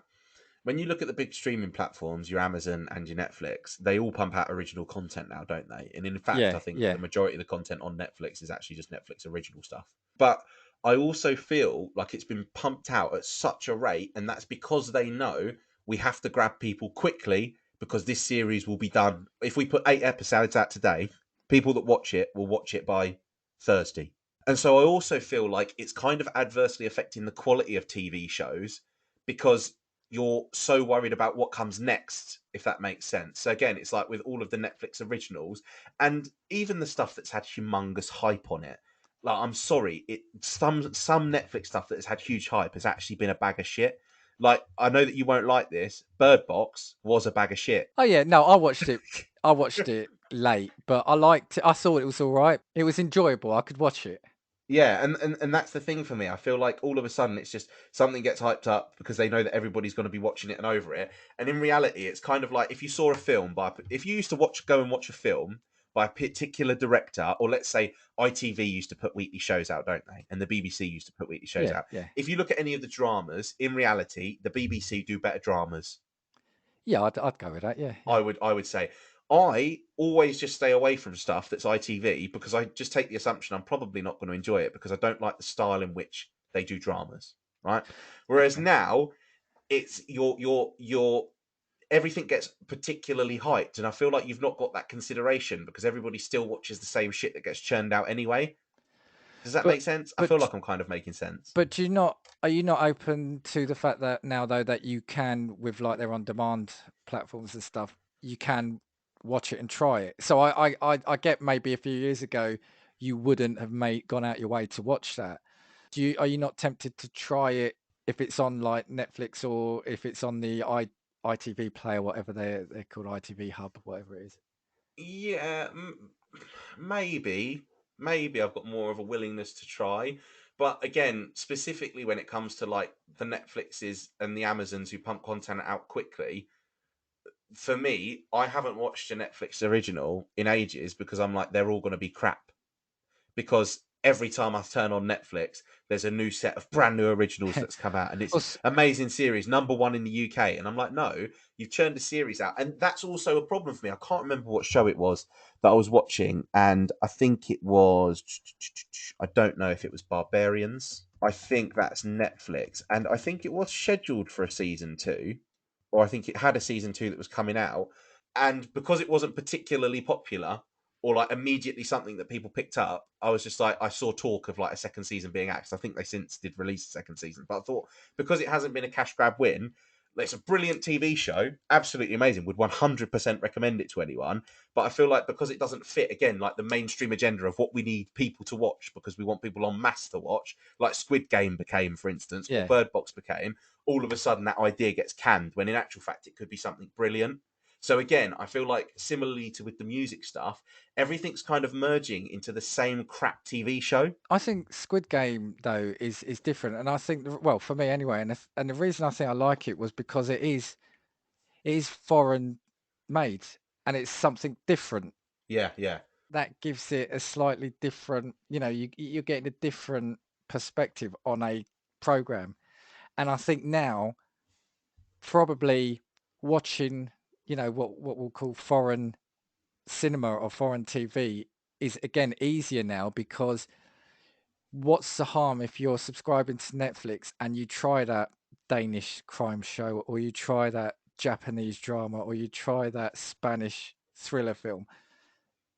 when you look at the big streaming platforms, your Amazon and your Netflix, they all pump out original content now, don't they? And in fact, Yeah, I think yeah. the majority of the content on Netflix is actually just Netflix original stuff. But I also feel like it's been pumped out at such a rate, and that's because they know we have to grab people quickly because this series will be done. If we put 8 episodes out today, people that watch it will watch it by Thursday. And so I also feel like it's kind of adversely affecting the quality of TV shows because you're so worried about what comes next, if that makes sense. So again, it's like with all of the Netflix originals and even the stuff that's had humongous hype on it. Like, I'm sorry, some Netflix stuff that has had huge hype has actually been a bag of shit. Like, I know that you won't like this. Bird Box was a bag of shit. Oh yeah, no, I watched it. I watched it late, but I liked it. I thought it was all right. It was enjoyable. I could watch it. Yeah, and that's the thing for me. I feel like all of a sudden it's just something gets hyped up because they know that everybody's going to be watching it and over it. And in reality, it's kind of like if you saw a film if you used to go and watch a film by a particular director, or let's say ITV used to put weekly shows out, don't they? And the BBC used to put weekly shows Yeah, out. yeah, If you look at any of the dramas, in reality, the BBC do better dramas. yeah. I'd go with that. Yeah, yeah. I would say. I always just stay away from stuff that's ITV because I just take the assumption I'm probably not going to enjoy it because I don't like the style in which they do dramas, right? Whereas Okay. now it's your everything gets particularly hyped, and I feel like you've not got that consideration because everybody still watches the same shit that gets churned out anyway. Does that But make sense? I feel but like I'm kind of making sense. but are you not open to the fact that now though that you can, with like their on demand platforms and stuff, you can watch it and try it. So I get maybe a few years ago you wouldn't have gone out your way to watch that. Are you not tempted to try it if it's on like Netflix or if it's on the ITV Play or whatever they're called, ITV Hub, whatever it is? Yeah, maybe, maybe I've got more of a willingness to try. But again, specifically when it comes to like the Netflixes and the Amazons who pump content out quickly, for me, I haven't watched a Netflix original in ages because I'm like, they're all going to be crap because every time I turn on Netflix, there's a new set of brand new originals that's come out, and it's Well, an amazing series, #1 in the UK. And I'm like, no, you've churned the series out, and that's also a problem for me. I can't remember what show it was that I was watching, and I think it was, I don't know if it was Barbarians. I think that's Netflix, and I think it was scheduled for a season two, or I think it had a season two that was coming out, and because it wasn't particularly popular, or like immediately something that people picked up, I was just like, I saw talk of like a second season being axed. I think they since did release a second season, but I thought because it hasn't been a cash grab win, it's a brilliant TV show, absolutely amazing. Would 100% recommend it to anyone. But I feel like because it doesn't fit again like the mainstream agenda of what we need people to watch, because we want people en masse to watch, like Squid Game became, for instance, or Yeah. Bird Box became. All of a sudden, that idea gets canned when in actual fact it could be something brilliant. So again, I feel like similarly to with the music stuff, everything's kind of merging into the same crap TV show. I think Squid Game though is different, and I think well for me anyway, and the reason I think I like it was because it is foreign made and it's something different Yeah, yeah, that gives it a slightly different, you're getting a different perspective on a program, and I think now probably watching what we'll call foreign cinema or foreign TV is again easier now because what's the harm if you're subscribing to Netflix and you try that Danish crime show or you try that Japanese drama or you try that Spanish thriller film?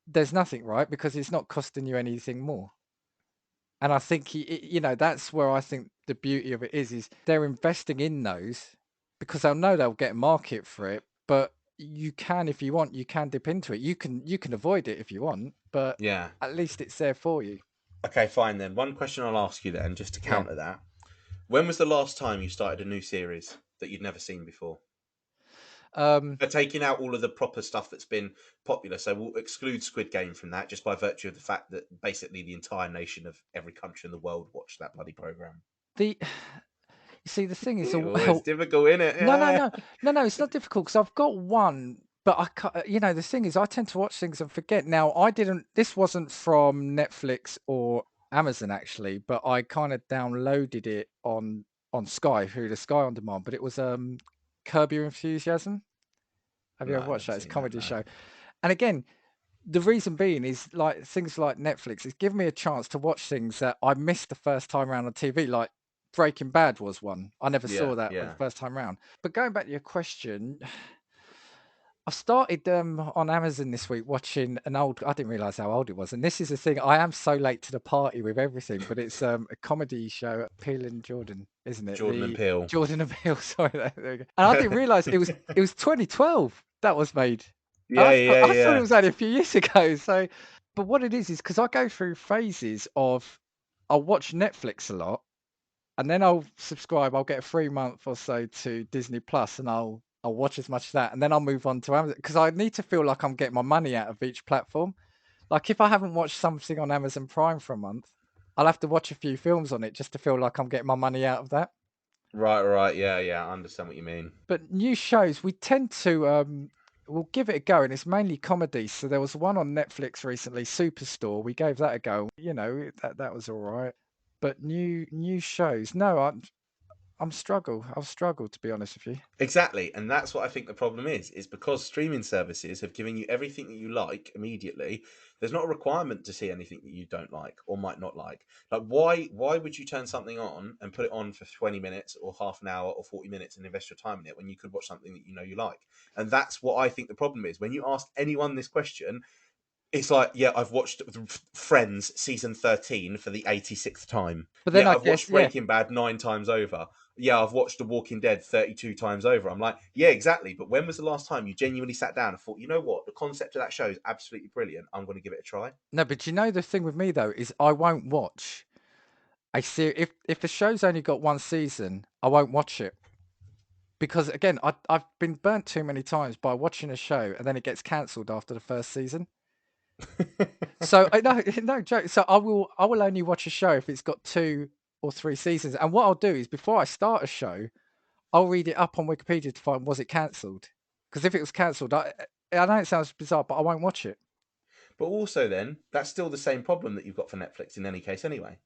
There's nothing, right? Because it's not costing you anything more. And I think that's where I think the beauty of it is they're investing in those because they'll know they'll get a market for it, but you can, if you want, you can dip into it. You can avoid it if you want, but yeah. at least it's there for you. Okay, fine then. One question I'll ask you then, just to Yeah. counter that. When was the last time you started a new series that you'd never seen before? They're taking out all of the proper stuff that's been popular, so we'll exclude Squid Game from that, just by virtue of the fact that basically the entire nation of every country in the world watched that bloody program. The You see, the thing is, Oh, it's difficult, isn't it? no, no, Yeah. no, no, no. It's not difficult because I've got one, but I can't. The thing is, I tend to watch things and forget. Now, I didn't. This wasn't from Netflix or Amazon actually, but I kind of downloaded it on Sky through the Sky on Demand. But it was Curb Your Enthusiasm. Have you No, ever I've watched never that? It's a seen that. comedy No. show, and again, the reason being is like things like Netflix. It's given me a chance to watch things that I missed the first time around on TV. Like Breaking Bad was one. I never Yeah, saw that the yeah. first time round. But going back to your question, I started on Amazon this week watching an old. I didn't realize how old it was, and this is the thing. I am so late to the party with everything, but it's a comedy show, Peel and Jordan, isn't it? Jordan and The Peele. Jordan and Peele. Sorry, there we go. And I didn't realize it was 2012 that was made. Yeah, yeah, I thought it yeah. was only a few years ago. So, but what it is because I go through phases of I'll watch Netflix a lot, and then I'll subscribe. I'll get a free month or so to Disney Plus, and I'll watch as much of that, and then I'll move on to Amazon because I need to feel like I'm getting my money out of each platform. Like if I haven't watched something on Amazon Prime for a month, I'll have to watch a few films on it just to feel like I'm getting my money out of that. Right. Yeah, yeah. I understand what you mean. But new shows, we tend to we'll give it a go, and it's mainly comedies. So there was one on Netflix recently, Superstore. We gave that a go. That was all right. But new shows, no, I've struggled to be honest with you. Exactly, and that's what I think the problem is because streaming services have given you everything that you like immediately. There's not a requirement to see anything that you don't like or might not like. Like why would you turn something on and put it on for 20 minutes or half an hour or 40 minutes and invest your time in it when you could watch something that you know you like? And that's what I think the problem is. When you ask anyone this question, it's like, yeah, I've watched Friends season 13 for the 86th time. But then Yeah, I I've guess, watched yeah, Breaking Bad 9 times over. Yeah, I've watched The Walking Dead 32 times over. I'm like, yeah, exactly. But when was the last time you genuinely sat down and thought, you know what? The concept of that show is absolutely brilliant. I'm going to give it a try. no, but the thing with me though is I won't watch a series if the show's only got one season, I won't watch it because again, I've been burnt too many times by watching a show and then it gets cancelled after the first season. So I no no joke. So I will only watch a show if it's got 2 or 3 seasons. And what I'll do is before I start a show, I'll read it up on Wikipedia to find was it cancelled. Because if it was cancelled, I know it sounds bizarre, but I won't watch it. But also, then, that's still the same problem that you've got for Netflix in any case, anyway.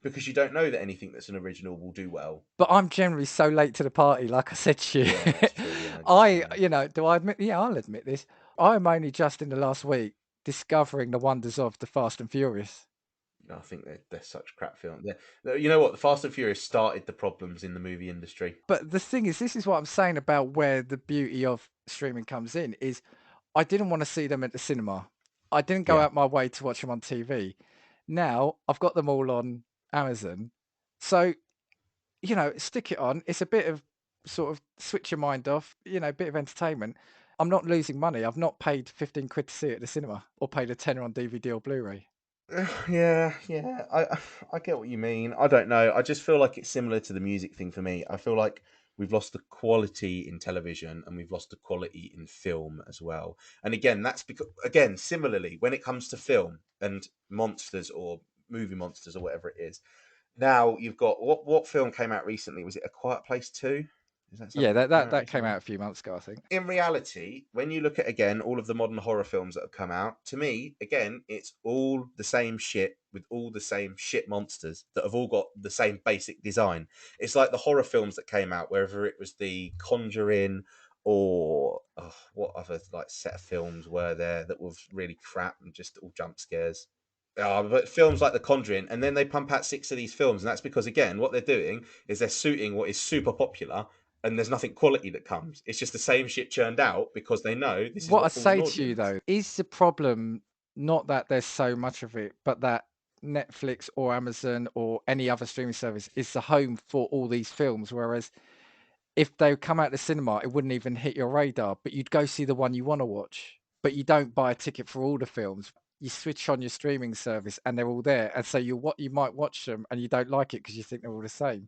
Because you don't know that anything that's an original will do well. But I'm generally so late to the party, like I said to you. Yeah, that's true. Yeah, that's true. Do I admit? Yeah, I'll admit this. I'm only just in the last week discovering the wonders of the Fast and Furious. I think they're such crap films. You know what? The Fast and Furious started the problems in the movie industry. But the thing is, this is what I'm saying about where the beauty of streaming comes in is I didn't want to see them at the cinema. I didn't go Yeah. out my way to watch them on TV. Now I've got them all on Amazon. So, stick it on. It's a bit of sort of switch your mind off, a bit of entertainment. I'm not losing money. I've not paid 15 quid to see it at the cinema or paid a tenner on DVD or Blu-ray. Yeah. I get what you mean. I don't know. I just feel like it's similar to the music thing for me. I feel like we've lost the quality in television and we've lost the quality in film as well. And again, that's because similarly, when it comes to film and monsters or movie monsters or whatever it is, now you've got what film came out recently? Was it A Quiet Place 2? Is that Yeah, something that that came that, out that came recently? out a few months ago, I think. In reality, when you look at again all of the modern horror films that have come out, to me, again, it's all the same shit with all the same shit monsters that have all got the same basic design. It's like the horror films that came out, whether it was The Conjuring or what other like set of films were there that was really crap and just all jump scares. But films like The Conjuring, and then they pump out 6 of these films, and that's because again, what they're doing is they're suiting what is super popular and there's nothing quality that comes. It's just the same shit churned out because they know this is What I what pulls an say to you audience. though, is the problem not that there's so much of it, but that Netflix or Amazon or any other streaming service is the home for all these films, whereas if they come out the cinema, it wouldn't even hit your radar, but you'd go see the one you want to watch. But you don't buy a ticket for all the films. You switch on your streaming service and they're all there. And so you might watch them and you don't like it because you think they're all the same.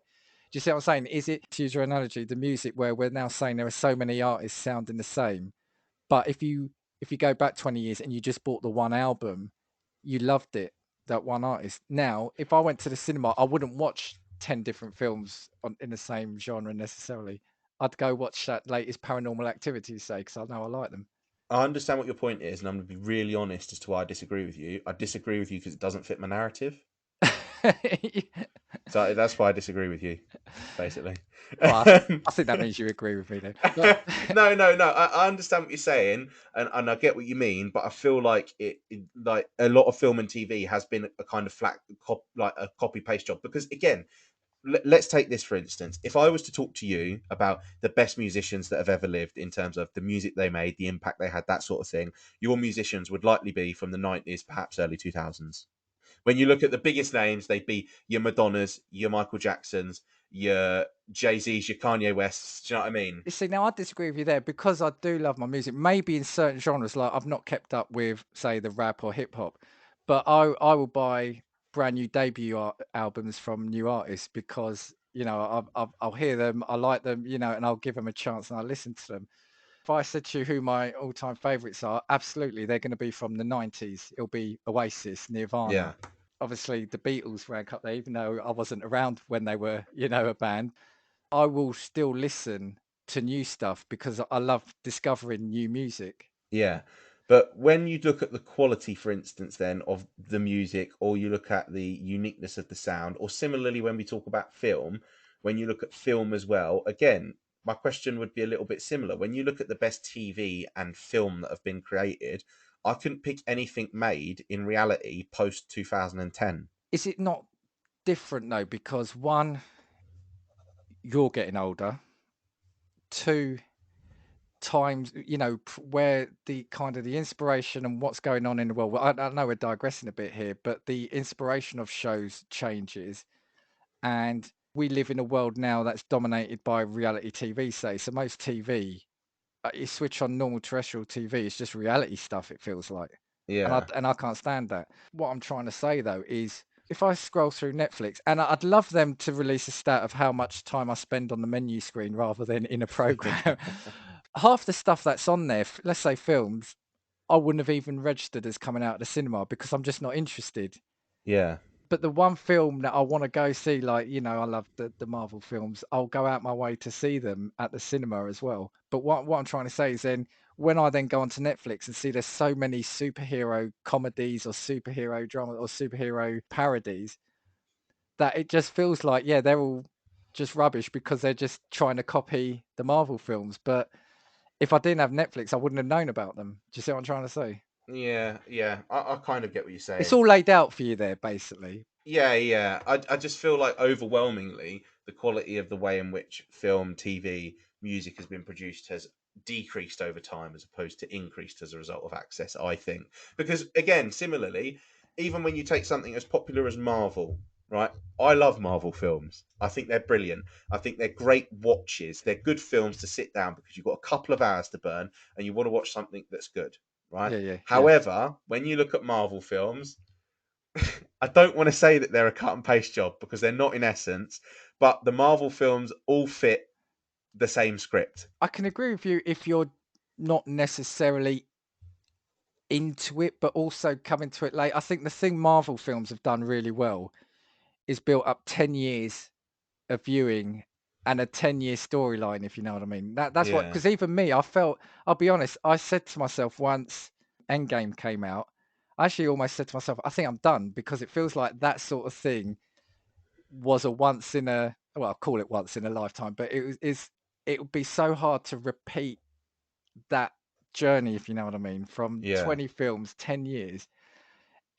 Do you see what I'm saying? Is it, to use your analogy, the music where we're now saying there are so many artists sounding the same? But if you go back 20 years and you just bought the one album, you loved it, that one artist. Now, if I went to the cinema, I wouldn't watch 10 different films in the same genre necessarily. I'd go watch that latest Paranormal Activity, say, because I know I like them. I understand what your point is, and I'm going to be really honest as to why I disagree with you. I disagree with you because it doesn't fit my narrative. So that's why I disagree with you, basically. Well, I think that means you agree with me then. But No. I understand what you're saying, and I get what you mean, but I feel like like a lot of film and TV has been a kind of like a copy paste job. Because again, let's take this for instance. If I was to talk to you about the best musicians that have ever lived in terms of the music they made, the impact they had, that sort of thing, your musicians would likely be from the 90s, perhaps early 2000s. When you look at the biggest names, they'd be your Madonnas, your Michael Jacksons, your Jay-Z's, your Kanye Wests. Do you know what I mean? you see, now I disagree with you there because I do love my music. Maybe in certain genres, like I've not kept up with, say, the rap or hip hop, but I will buy brand new debut albums from new artists because I'll hear them, I like them, and I'll give them a chance and I'll listen to them. If I said to you who my all-time favorites are, absolutely, they're going to be from the 90s. It'll be Oasis, Yeah. Nirvana. Obviously, the Beatles rank up there, even though I wasn't around when they were, a band. I will still listen to new stuff because I love discovering new music. Yeah. But when you look at the quality, for instance, then of the music, or you look at the uniqueness of the sound, or similarly when we talk about film, when you look at film as well, again, my question would be a little bit similar. When you look at the best TV and film that have been created, I couldn't pick anything made in reality post 2010. Is it not different though? Because one, you're getting older. Two, times where the kind of the inspiration and what's going on in the world, well, I know we're digressing a bit here, but the inspiration of shows changes, and we live in a world now that's dominated by reality TV, say. So most TV, you switch on normal terrestrial TV, it's just reality stuff, it feels like. Yeah. And I can't stand that. What I'm trying to say though is, if I scroll through Netflix, and I'd love them to release a stat of how much time I spend on the menu screen rather than in a program. Half the stuff that's on there, let's say films, I wouldn't have even registered as coming out of the cinema because I'm just not interested. Yeah. But the one film that I want to go see, like, I love the Marvel films, I'll go out my way to see them at the cinema as well. But what I'm trying to say is then when I then go onto Netflix and see there's so many superhero comedies or superhero drama or superhero parodies, that it just feels like, yeah, they're all just rubbish because they're just trying to copy the Marvel films. But if I didn't have Netflix, I wouldn't have known about them. Do you see what I'm trying to say? Yeah. I kind of get what you're It's saying. all laid out for you there, basically. Yeah. I just feel like overwhelmingly the quality of the way in which film, TV, music has been produced has decreased over time as opposed to increased as a result of access, I think. Because again, similarly, even when you take something as popular as Marvel, right? I love Marvel films. I think they're brilliant. I think they're great watches. They're good films to sit down because you've got a couple of hours to burn and you want to watch something that's good, right? Yeah, yeah, yeah. However, when you look at Marvel films, I don't want to say that they're a cut and paste job because they're not in essence, but the Marvel films all fit the same script. I can agree with you if you're not necessarily into it, but also coming to it late. I think the thing Marvel films have done really well is built up 10 years of viewing and a 10-year storyline, if you know what I mean. That's what, Yeah. because even me, I felt, I'll be honest, I said to myself once Endgame came out, I actually almost said to myself, I think I'm done, because it feels like that sort of thing was a once in a, well, I'll call it once in a lifetime, but it would be so hard to repeat that journey, if you know what I mean, from Yeah. 20 films, 10 years.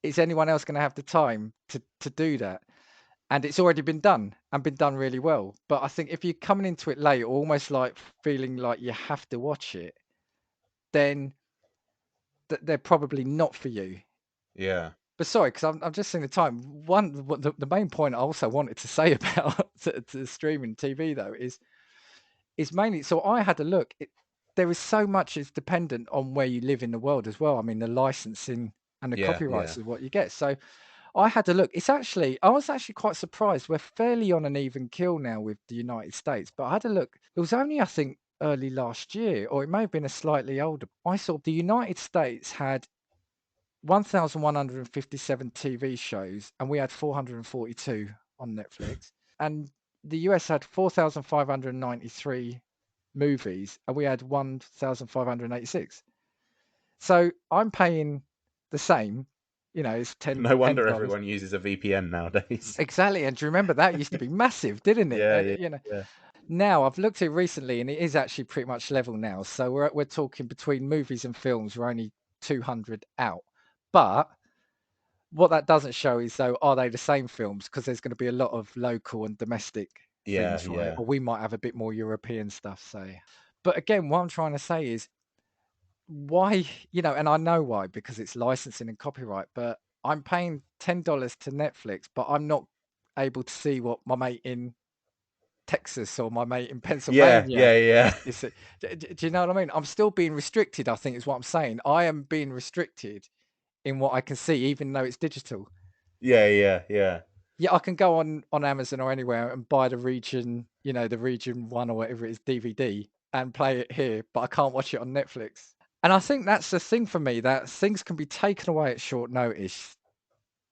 Is anyone else going to have the time to do that? And it's already been done and been done really well. But I think if you're coming into it late, almost like feeling like you have to watch it, then they're probably not for you. Yeah. But sorry, because I'm just seeing the time. The main point I also wanted to say about to streaming TV though is mainly, so I had a look. There is so much is dependent on where you live in the world as well. I mean, the licensing and the Yeah. Yeah. copyrights is what you get. So I had a look. I was actually quite surprised. We're fairly on an even keel now with the United States, but I had a look. It was only, I think, early last year, or it may have been a slightly older. I saw the United States had 1,157 TV shows, and we had 442 on Netflix. And the US had 4,593 movies, and we had 1,586. So I'm paying the same, it's No wonder $10. everyone uses a VPN nowadays. Exactly. And do you remember that used to be massive, didn't it? Yeah. Yeah. Yeah. Now I've looked at it recently, and it is actually pretty much level now. So we're talking between movies and films, we're only 200 out. But what that doesn't show is, though, are they the same films? Because there's going to be a lot of local and domestic Yeah. things, right? Yeah. Or we might have a bit more European stuff, say. But again, what I'm trying to say is why, and I know why, because it's licensing and copyright, but I'm paying $10 to Netflix, but I'm not able to see what my mate in Texas or my mate in Yeah. Pennsylvania Yeah. Yeah. is. Do you know what I mean? I'm still being restricted, I think is what I'm saying. I am being restricted in what I can see, even though it's digital. Yeah. Yeah. Yeah. Yeah, I can go on Amazon or anywhere and buy the region one or whatever it is DVD and play it here, but I can't watch it on Netflix. And I think that's the thing for me, that things can be taken away at short notice.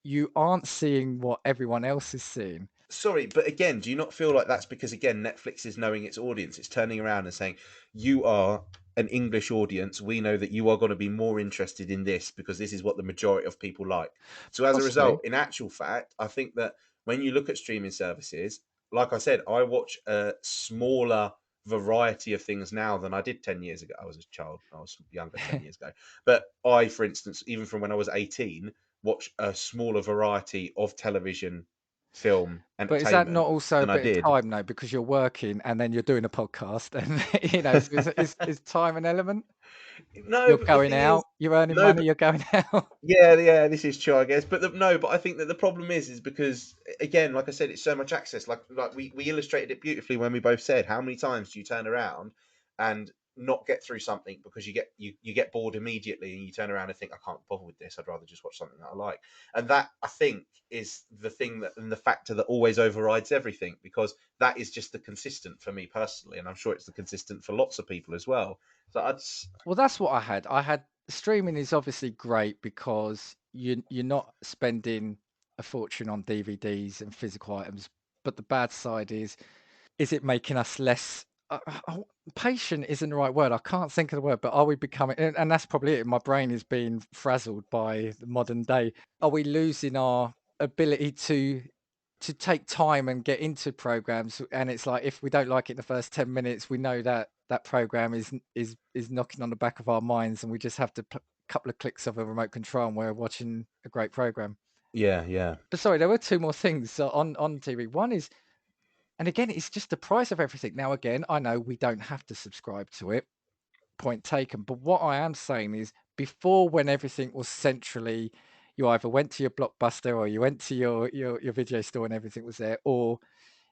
You aren't seeing what everyone else is seeing. Sorry, but again, do you not feel like that's because again Netflix is knowing its audience? It's turning around and saying, "You are an English audience. We know that you are going to be more interested in this because this is what the majority of people like." So as a Possibly. result, in actual fact, I think that when you look at streaming services, like I said, I watch a smaller variety of things now than I did 10 years ago. I was a child, I was younger 10 years ago. But I, for instance, even from when I was 18, watch a smaller variety of television, film, But is that entertainment not also a than I bit of did. time though, because you're working and then you're doing a podcast and so is time an element? No, You're but the going thing is, out, you're earning no, money, but you're going out. yeah, yeah, this is true, I guess. But no, but I think that the problem is because again, like I said, it's so much access. Like we illustrated it beautifully when we both said, how many times do you turn around and not get through something because you get bored immediately and you turn around and think, I can't bother with this. I'd rather just watch something that I like. And that I think is the thing that and the factor that always overrides everything, because that is just the consistent for me personally, and I'm sure it's the consistent for lots of people as well. So Well, that's what I had. Streaming is obviously great because you're not spending a fortune on DVDs and physical items. But the bad side is it making us less patient isn't the right word. I can't think of the word, but are we becoming, and that's probably it. My brain is being frazzled by the modern day. Are we losing our ability to take time and get into programs? And it's like, if we don't like it in the first 10 minutes, we know that that program is knocking on the back of our minds, and we just have to couple of clicks of a remote control and we're watching a great program. yeah, yeah. But sorry, there were two more things on TV. One is, and again, it's just the price of everything. Now, again, I know we don't have to subscribe to it, point taken. But what I am saying is, before, when everything was centrally, you either went to your Blockbuster or you went to your video store and everything was there, or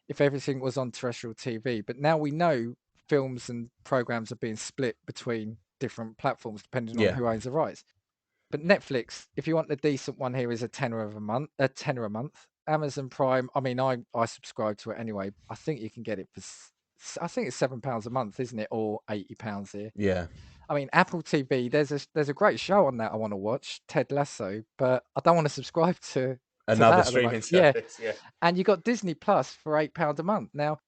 if everything was on terrestrial TV. But now we know films and programs are being split between different platforms depending on Yeah. who owns the rights. But Netflix, if you want the decent one here, is a tenner a month. Amazon Prime, I mean, I subscribe to it anyway. I think you can get it for, I think it's £7 a month, isn't it, or £80 here. Yeah. I mean, Apple TV, there's a great show on that I want to watch, Ted Lasso, but I don't want to subscribe to Another that at the streaming moment. Yeah, service. Yeah. and you got Disney Plus for £8 a month. Now,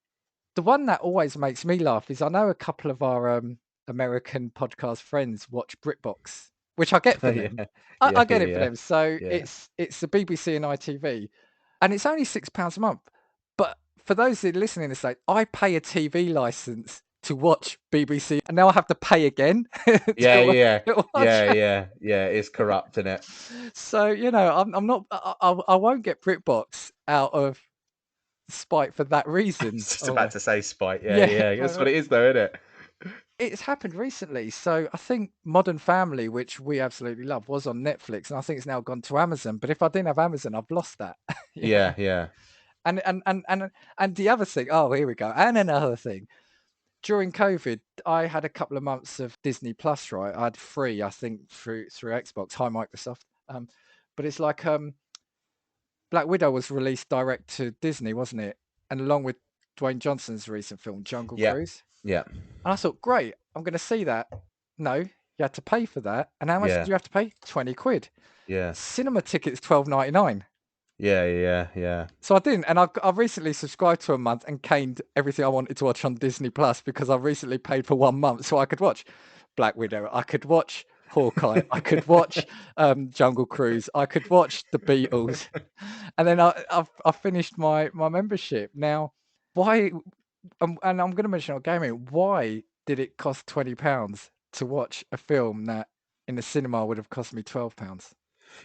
the one that always makes me laugh is, I know a couple of our American podcast friends watch BritBox, which I get for Yeah. them. Yeah. I get it for Yeah. them. So Yeah. it's the BBC and ITV, and it's only £6 a month. But for those that are listening to say, I pay a TV license to watch BBC, and now I have to pay again Yeah. to, Yeah. to watch. Yeah. Yeah. Yeah. It's corrupt, isn't it? So I'm not. I won't get BritBox out of spite for that I reason. was just about to say spite. Yeah. Yeah, Yeah. That's what it is, though, isn't it? it's happened recently. So I think Modern Family, which we absolutely love, was on Netflix, and I think it's now gone to Amazon. But if I didn't have Amazon, I've lost that. Yeah. Yeah. And the other thing. Oh, here we go. And another thing. During COVID, I had a couple of months of Disney Plus. Right, I had free, I think, through Xbox. Hi, Microsoft. But it's like Black Widow was released direct to Disney, wasn't it? And along with Dwayne Johnson's recent film, Jungle Yeah. Cruise. Yeah. And I thought, great, I'm going to see that. No, you had to pay for that. And how much Yeah. did you have to pay? 20 quid. Yeah. Cinema tickets, £12.99. Yeah. Yeah. Yeah. So I didn't. And I've recently subscribed to a month and caned everything I wanted to watch on Disney Plus, because I recently paid for 1 month so I could watch Black Widow. I could watch Hawkeye. I could watch Jungle Cruise. I could watch The Beatles. And then I finished my membership. Now, why? And I'm going to mention on gaming, why did it cost £20 to watch a film that in the cinema would have cost me £12?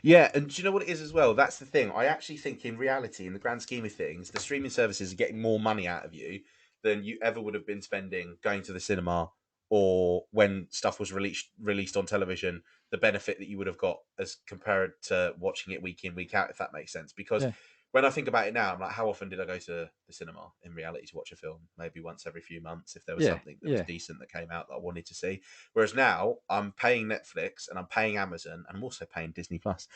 Yeah, and do you know what it is as well? That's the thing. I actually think, in reality, in the grand scheme of things, the streaming services are getting more money out of you than you ever would have been spending going to the cinema, or when stuff was released on television. The benefit that you would have got as compared to watching it week in, week out, if that makes sense. Because Yeah, when I think about it now, I'm like, how often did I go to the cinema in reality to watch a film? Maybe once every few months, if there was yeah, something that was yeah. decent that came out that I wanted to see. Whereas now I'm paying Netflix and I'm paying Amazon and I'm also paying Disney Plus.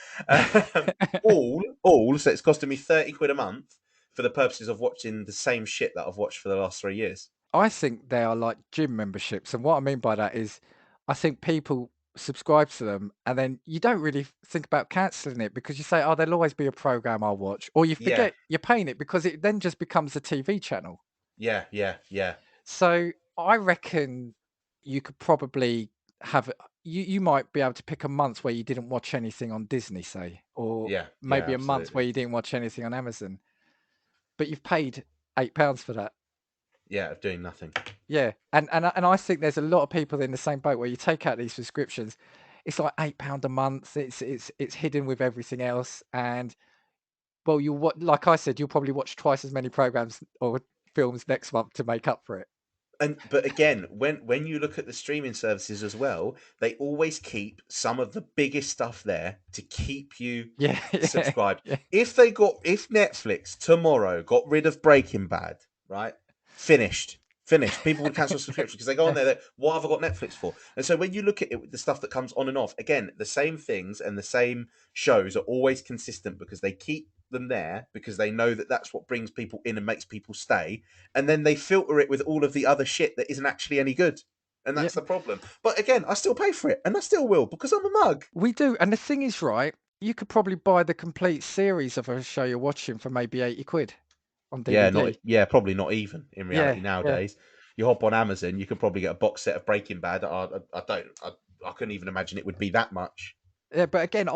All, so it's costing me 30 quid a month for the purposes of watching the same shit that I've watched for the last 3 years. I think they are like gym memberships. And what I mean by that is, I think people subscribe to them and then you don't really think about cancelling it, because you say, oh, there'll always be a program I'll watch. Or you Yeah, forget you're paying it, because it then just becomes a TV channel. yeah, yeah, yeah, So I reckon you could probably have, you might be able to pick a month where you didn't watch anything on Disney, say, or yeah, yeah, maybe a month where absolutely. you didn't watch anything on Amazon, but you've paid £8 for that. Yeah, of doing nothing. Yeah, and I think there's a lot of people in the same boat, where you take out these subscriptions, it's like £8 a month. It's hidden with everything else, and well, like I said, you'll probably watch twice as many programs or films next month to make up for it. But again, when you look at the streaming services as well, they always keep some of the biggest stuff there to keep you Yeah, yeah, subscribed. yeah, If Netflix tomorrow got rid of Breaking Bad, right? Finished. People would cancel subscription because they go on there. What have I got Netflix for? And so when you look at it with the stuff that comes on and off, again, the same things and the same shows are always consistent because they keep them there because they know that that's what brings people in and makes people stay. And then they filter it with all of the other shit that isn't actually any good. And yeah. that's the problem. But again, I still pay for it, and I still will because I'm a mug. We do, and the thing is, right, you could probably buy the complete series of a show you're watching for maybe 80 quid on DVD. Probably not even in Yeah, reality yeah. nowadays. You hop on Amazon, you could probably get a box set of Breaking Bad. I couldn't even imagine it would be that much. Yeah, but again,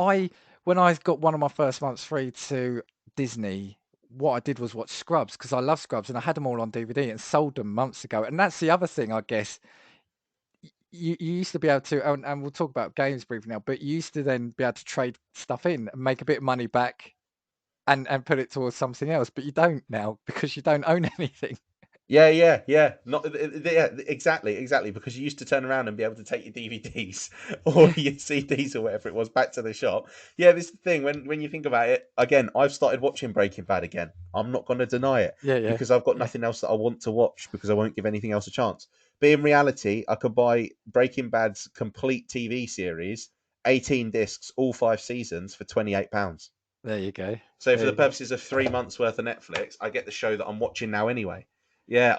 when I got one of my first months free to Disney, what I did was watch Scrubs, because I love Scrubs and I had them all on DVD and sold them months ago. And that's the other thing, I guess. You used to be able to, and we'll talk about games briefly now, but you used to then be able to trade stuff in and make a bit of money back and put it towards something else. But you don't now, because you don't own anything. Yeah. Not yeah, exactly. Because you used to turn around and be able to take your DVDs or your CDs or whatever it was back to the shop. Yeah, this is the thing. When you think about it, again, I've started watching Breaking Bad again. I'm not going to deny it Yeah. because I've got nothing else that I want to watch because I won't give anything else a chance. But in reality, I could buy Breaking Bad's complete TV series, 18 discs, all 5 seasons for £28. There you go. So for There the you go. purposes of 3 months worth of Netflix, I get the show that I'm watching now anyway. Yeah,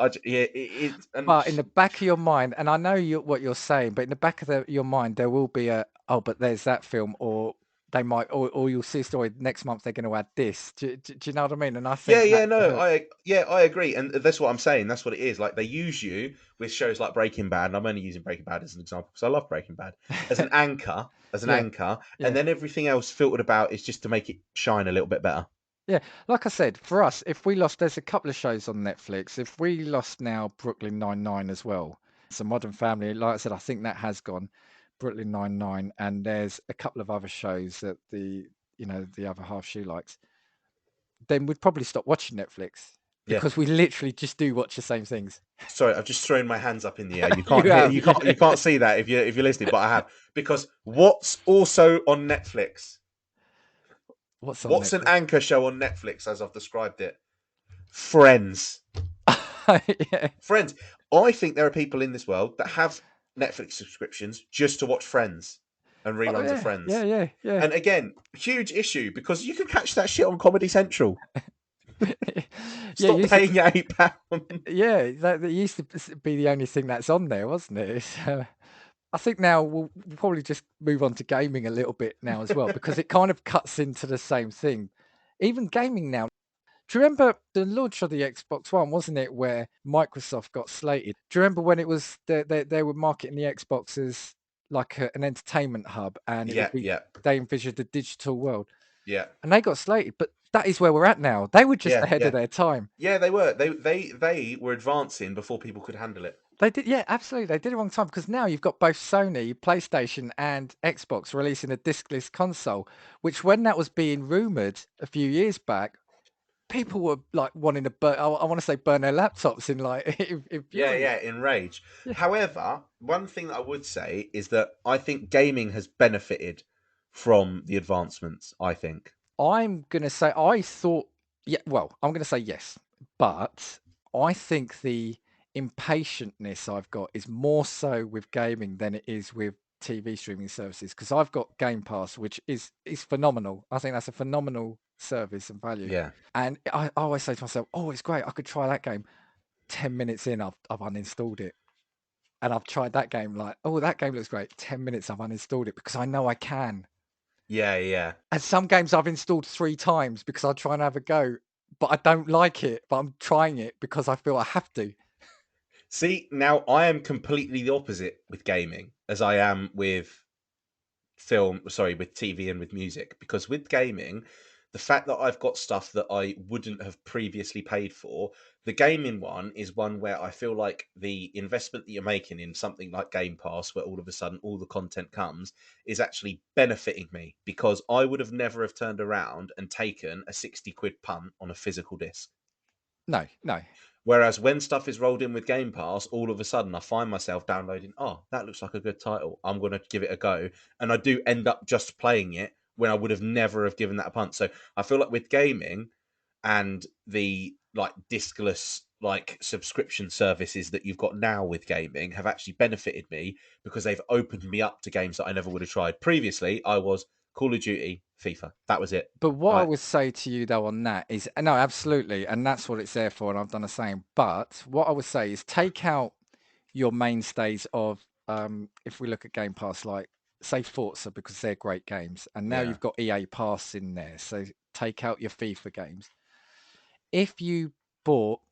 and But in the back of your mind, and I know what you're saying, but in the back of your mind, there will be but there's that film, or they might, or you'll see a story next month. They're going to add this. Do you know what I mean? And I think yeah, that's the no, hook. I agree, and that's what I'm saying. That's what it is. Like they use you with shows like Breaking Bad, and I'm only using Breaking Bad as an example because I love Breaking Bad as an anchor, Yeah, and yeah, then everything else filtered about is just to make it shine a little bit better. yeah. Like I said, for us, if we lost, there's a couple of shows on Netflix. If we lost now Brooklyn Nine-Nine as well, so Modern Family, like I said, I think that has gone. Brooklyn Nine-Nine, and there's a couple of other shows that the other half she likes. Then we'd probably stop watching Netflix Yeah. because we literally just do watch the same things. Sorry, I've just thrown my hands up in the air. You You can't hear, have, yeah. you can't see that if you're listening, but I have because what's also on Netflix? What's on What's an Netflix? anchor show on Netflix as I've described it? Friends. Yeah. Friends. I think there are people in this world that have Netflix subscriptions just to watch Friends and Oh reruns of yeah, Friends. yeah. And again, huge issue because you can catch that shit on Comedy Central. Yeah, Stop paying your £8. yeah, that used to be the only thing that's on there, wasn't it? I think now we'll probably just move on to gaming a little bit now as well because it kind of cuts into the same thing. Even gaming now. Do you remember the launch of the Xbox One, wasn't it, where Microsoft got slated? Do you remember when it was they were marketing the Xbox as like an entertainment hub, and it would be Yeah. they envisioned a digital world, Yeah. and they got slated. But that is where we're at now. They were just ahead of Yeah. their time. Yeah, they were. They were advancing before people could handle it. They did, yeah, absolutely. They did it wrong time because now you've got both Sony, PlayStation, and Xbox releasing a discless console. Which, when that was being rumored a few years back, people were like wanting to burn. I want to say burn their laptops in like in fury. In Rage. Yeah. However, one thing that I would say is that I think gaming has benefited from the advancements. I think. I'm gonna say I thought, yeah. Well, I'm gonna say yes, but I think the impatientness I've got is more so with gaming than it is with TV streaming services because I've got Game Pass, which is phenomenal. I think that's a phenomenal service and value. Yeah. And I always say to myself, "Oh, it's great. I could try that game." 10 minutes in, I've uninstalled it, and I've tried that game. Like, oh, that game looks great. 10 minutes, I've uninstalled it because I know I can. Yeah. And some games I've installed 3 times because I try and have a go, but I don't like it. But I'm trying it because I feel I have to. See, now I am completely the opposite with gaming as I am with with TV and with music. Because with gaming, the fact that I've got stuff that I wouldn't have previously paid for, the gaming one is one where I feel like the investment that you're making in something like Game Pass, where all of a sudden all the content comes, is actually benefiting me because I would have never have turned around and taken a 60 quid punt on a physical disc. No. Whereas when stuff is rolled in with Game Pass, all of a sudden I find myself downloading, oh, that looks like a good title. I'm going to give it a go. And I do end up just playing it when I would have never have given that a punt. So I feel like with gaming and the like diskless like subscription services that you've got now with gaming have actually benefited me because they've opened me up to games that I never would have tried. Previously, I was Call of Duty, FIFA. That was it. But what I Right. would say to you though on that is, no, absolutely, and that's what it's there for, and I've done the same. But what I would say is take out your mainstays of, if we look at Game Pass, like say Forza, because they're great games, and now Yeah. you've got EA Pass in there. So take out your FIFA games. If you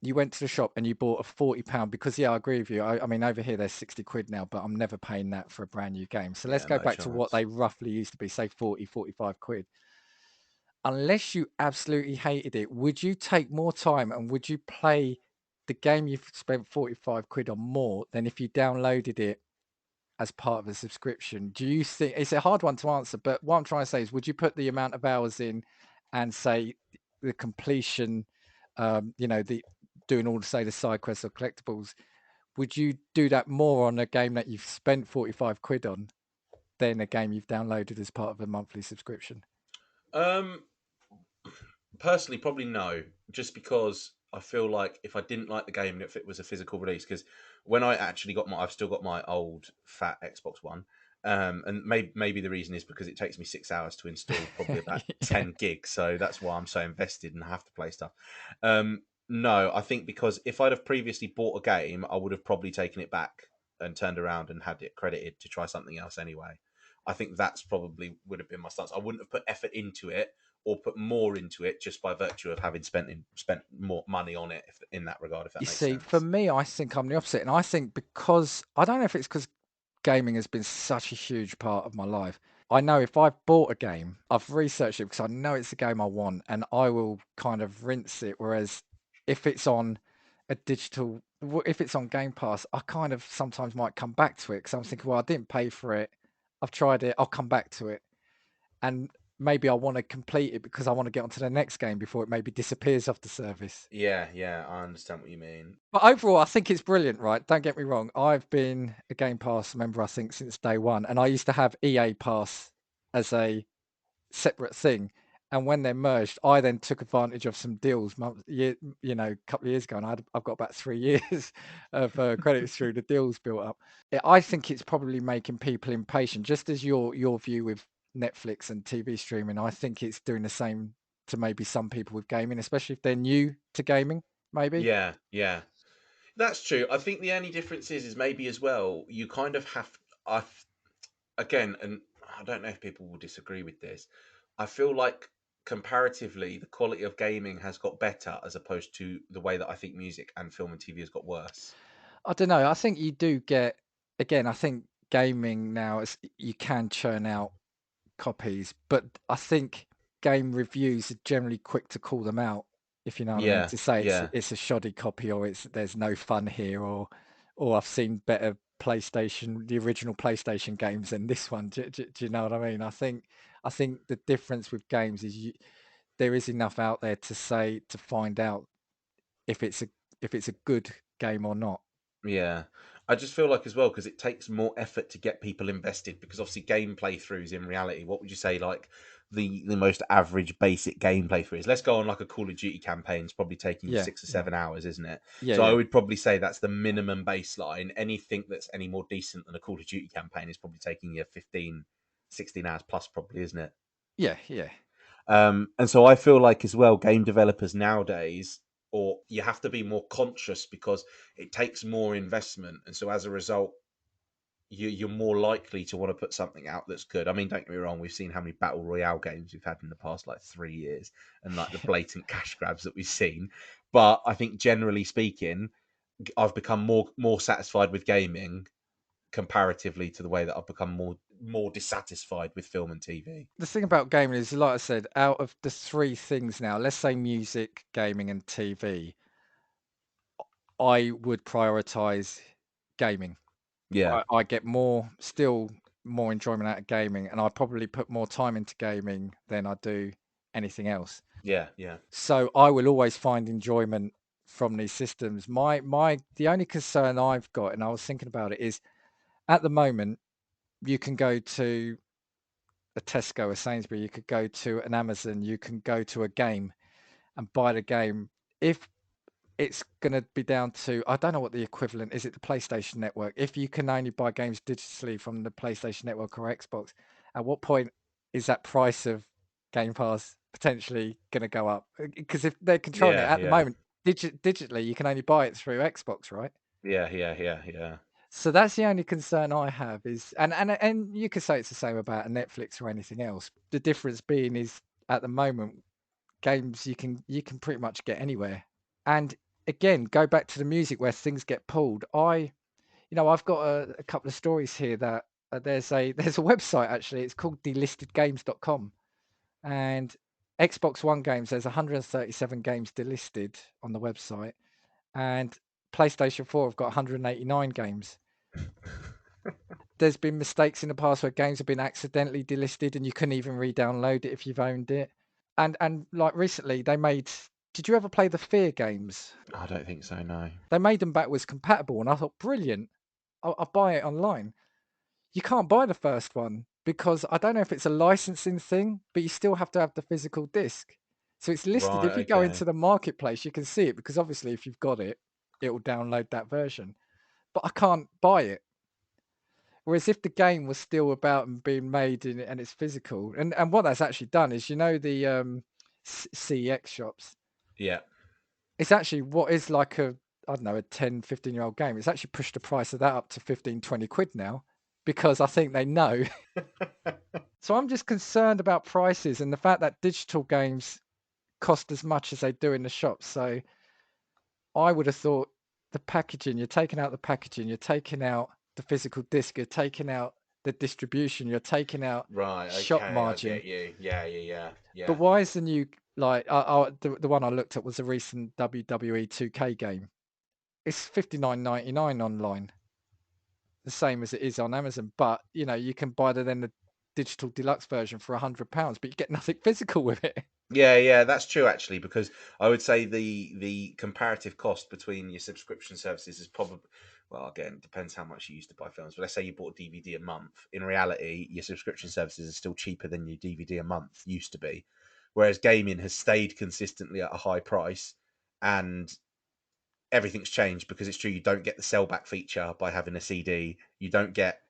went to the shop and you bought a £40, because yeah, I agree with you. I mean, over here they're 60 quid now, but I'm never paying that for a brand new game. So let's Yeah, go no back to what chance. they roughly used to be, say 40, 45 quid. Unless you absolutely hated it, would you take more time and would you play the game you've spent 45 quid on more than if you downloaded it as part of a subscription? Do you think it's a hard one to answer, but what I'm trying to say is, would you put the amount of hours in and say the completion, the doing all, say, the side quests or collectibles, would you do that more on a game that you've spent 45 quid on than a game you've downloaded as part of a monthly subscription? Um, Personally, probably no, just because I feel like if I didn't like the game and if it was a physical release, because when I actually got I've still got my old fat Xbox One, and maybe the reason is because it takes me 6 hours to install probably about Yeah. 10 gigs, so that's why I'm so invested and have to play stuff. No, I think because if I'd have previously bought a game, I would have probably taken it back and turned around and had it credited to try something else anyway. I think that's probably would have been my stance. I wouldn't have put effort into it or put more into it just by virtue of having spent more money on it in that regard, if that You makes see, for sense. me, I think I'm the opposite. And I think because I don't know if it's because gaming has been such a huge part of my life. I know if I've bought a game, I've researched it because I know it's the game I want and I will kind of rinse it. Whereas if it's on a digital, if it's on Game Pass, I kind of sometimes might come back to it because I'm thinking, well, I didn't pay for it. I've tried it. I'll come back to it. And maybe I want to complete it because I want to get onto the next game before it maybe disappears off the service. Yeah, I understand what you mean. But overall, I think it's brilliant, right? Don't get me wrong. I've been a Game Pass member, I think, since day one. And I used to have EA Pass as a separate thing. And when they're merged, I then took advantage of some deals, a couple of years ago. And I've got about 3 years of credits through the deals built up. I think it's probably making people impatient, just as your view with Netflix and TV streaming. I think it's doing the same to maybe some people with gaming, especially if they're new to gaming, maybe. Yeah, that's true. I think the only difference is maybe as well you kind of have. I Again, and I don't know if people will disagree with this. I feel like comparatively, the quality of gaming has got better as opposed to the way that I think music and film and TV has got worse. I don't know. I think you do get, again, I think gaming now is you can churn out copies, but I think game reviews are generally quick to call them out, if you know what I mean, Yeah, to say yeah, it's a shoddy copy or it's there's no fun here or I've seen better the original PlayStation games than this one. Do you know what I mean? I think the difference with games is there is enough out there to find out if it's a good game or not. yeah. I just feel like as well because it takes more effort to get people invested because obviously game playthroughs in reality, what would you say like the most average basic game playthrough is? Let's go on like a Call of Duty campaign. It's probably taking you Yeah, 6 or 7 hours, isn't it? yeah, So I yeah, would probably say that's the minimum baseline. Anything that's any more decent than a Call of Duty campaign is probably taking you 15, 16 hours plus, probably, isn't it? yeah, yeah. And so I feel like as well, game developers nowadays, or you have to be more conscious because it takes more investment, and so as a result, you're more likely to want to put something out that's good. I mean, don't get me wrong, we've seen how many battle royale games we've had in the past like 3 years, and like the blatant cash grabs that we've seen. But I think generally speaking, I've become more satisfied with gaming comparatively to the way that I've become more dissatisfied with film and TV. The thing about gaming is, like I said, out of the three things now, let's say music, gaming, and TV, I would prioritize gaming. Yeah, I get still more enjoyment out of gaming, and I probably put more time into gaming than I do anything else. yeah. So I will always find enjoyment from these systems. The only concern I've got, and I was thinking about it, is at the moment you can go to a Tesco, a Sainsbury, you could go to an Amazon, you can go to a game and buy the game. If it's going to be down to, I don't know what the equivalent is, it the PlayStation Network? If you can only buy games digitally from the PlayStation Network or Xbox, at what point is that price of Game Pass potentially going to go up? Because if they're controlling it Yeah, at the yeah, moment, digitally, you can only buy it through Xbox, right? yeah. So that's the only concern I have is, and you could say it's the same about a Netflix or anything else. The difference being is at the moment, games you can pretty much get anywhere. And again, go back to the music where things get pulled. I've got a couple of stories here that there's a website actually. It's called delistedgames.com, and Xbox One games. There's 137 games delisted on the website, and PlayStation 4 have got 189 games. There's been mistakes in the past where games have been accidentally delisted and you couldn't even re-download it if you've owned it. And like recently they made Did you ever play the Fear games? I don't think so. No. They made them backwards compatible, and I thought, brilliant. I'll buy it online. You can't buy the first one because I don't know if it's a licensing thing, but you still have to have the physical disc. So it's listed. If Right. you go Okay. into the marketplace, you can see it because obviously, if you've got it, it will download that version. But I can't buy it. Whereas if the game was still about and being made in and it's physical, and what that's actually done is, the CEX shops. Yeah. It's actually what is like I don't know, a 10, 15-year-old game. It's actually pushed the price of that up to 15, 20 quid now because I think they know. So I'm just concerned about prices and the fact that digital games cost as much as they do in the shops. So I would have thought the packaging, you're taking out the packaging, you're taking out the physical disc, you're taking out the distribution, you're taking out Right. shop Okay. I margin. get you. Yeah. Yeah. Yeah. But Yeah. why is the new, like, the one I looked at was a recent WWE 2K game. It's $59.99 online, the same as it is on Amazon. But you can buy the digital deluxe version for £100, but you get nothing physical with it. Yeah, yeah, that's true actually, because I would say the comparative cost between your subscription services is probably, well, again, it depends how much you used to buy films. But let's say you bought a DVD a month. In reality, your subscription services are still cheaper than your DVD a month used to be. Whereas gaming has stayed consistently at a high price, and everything's changed because it's true you don't get the sell back feature by having a CD. You don't get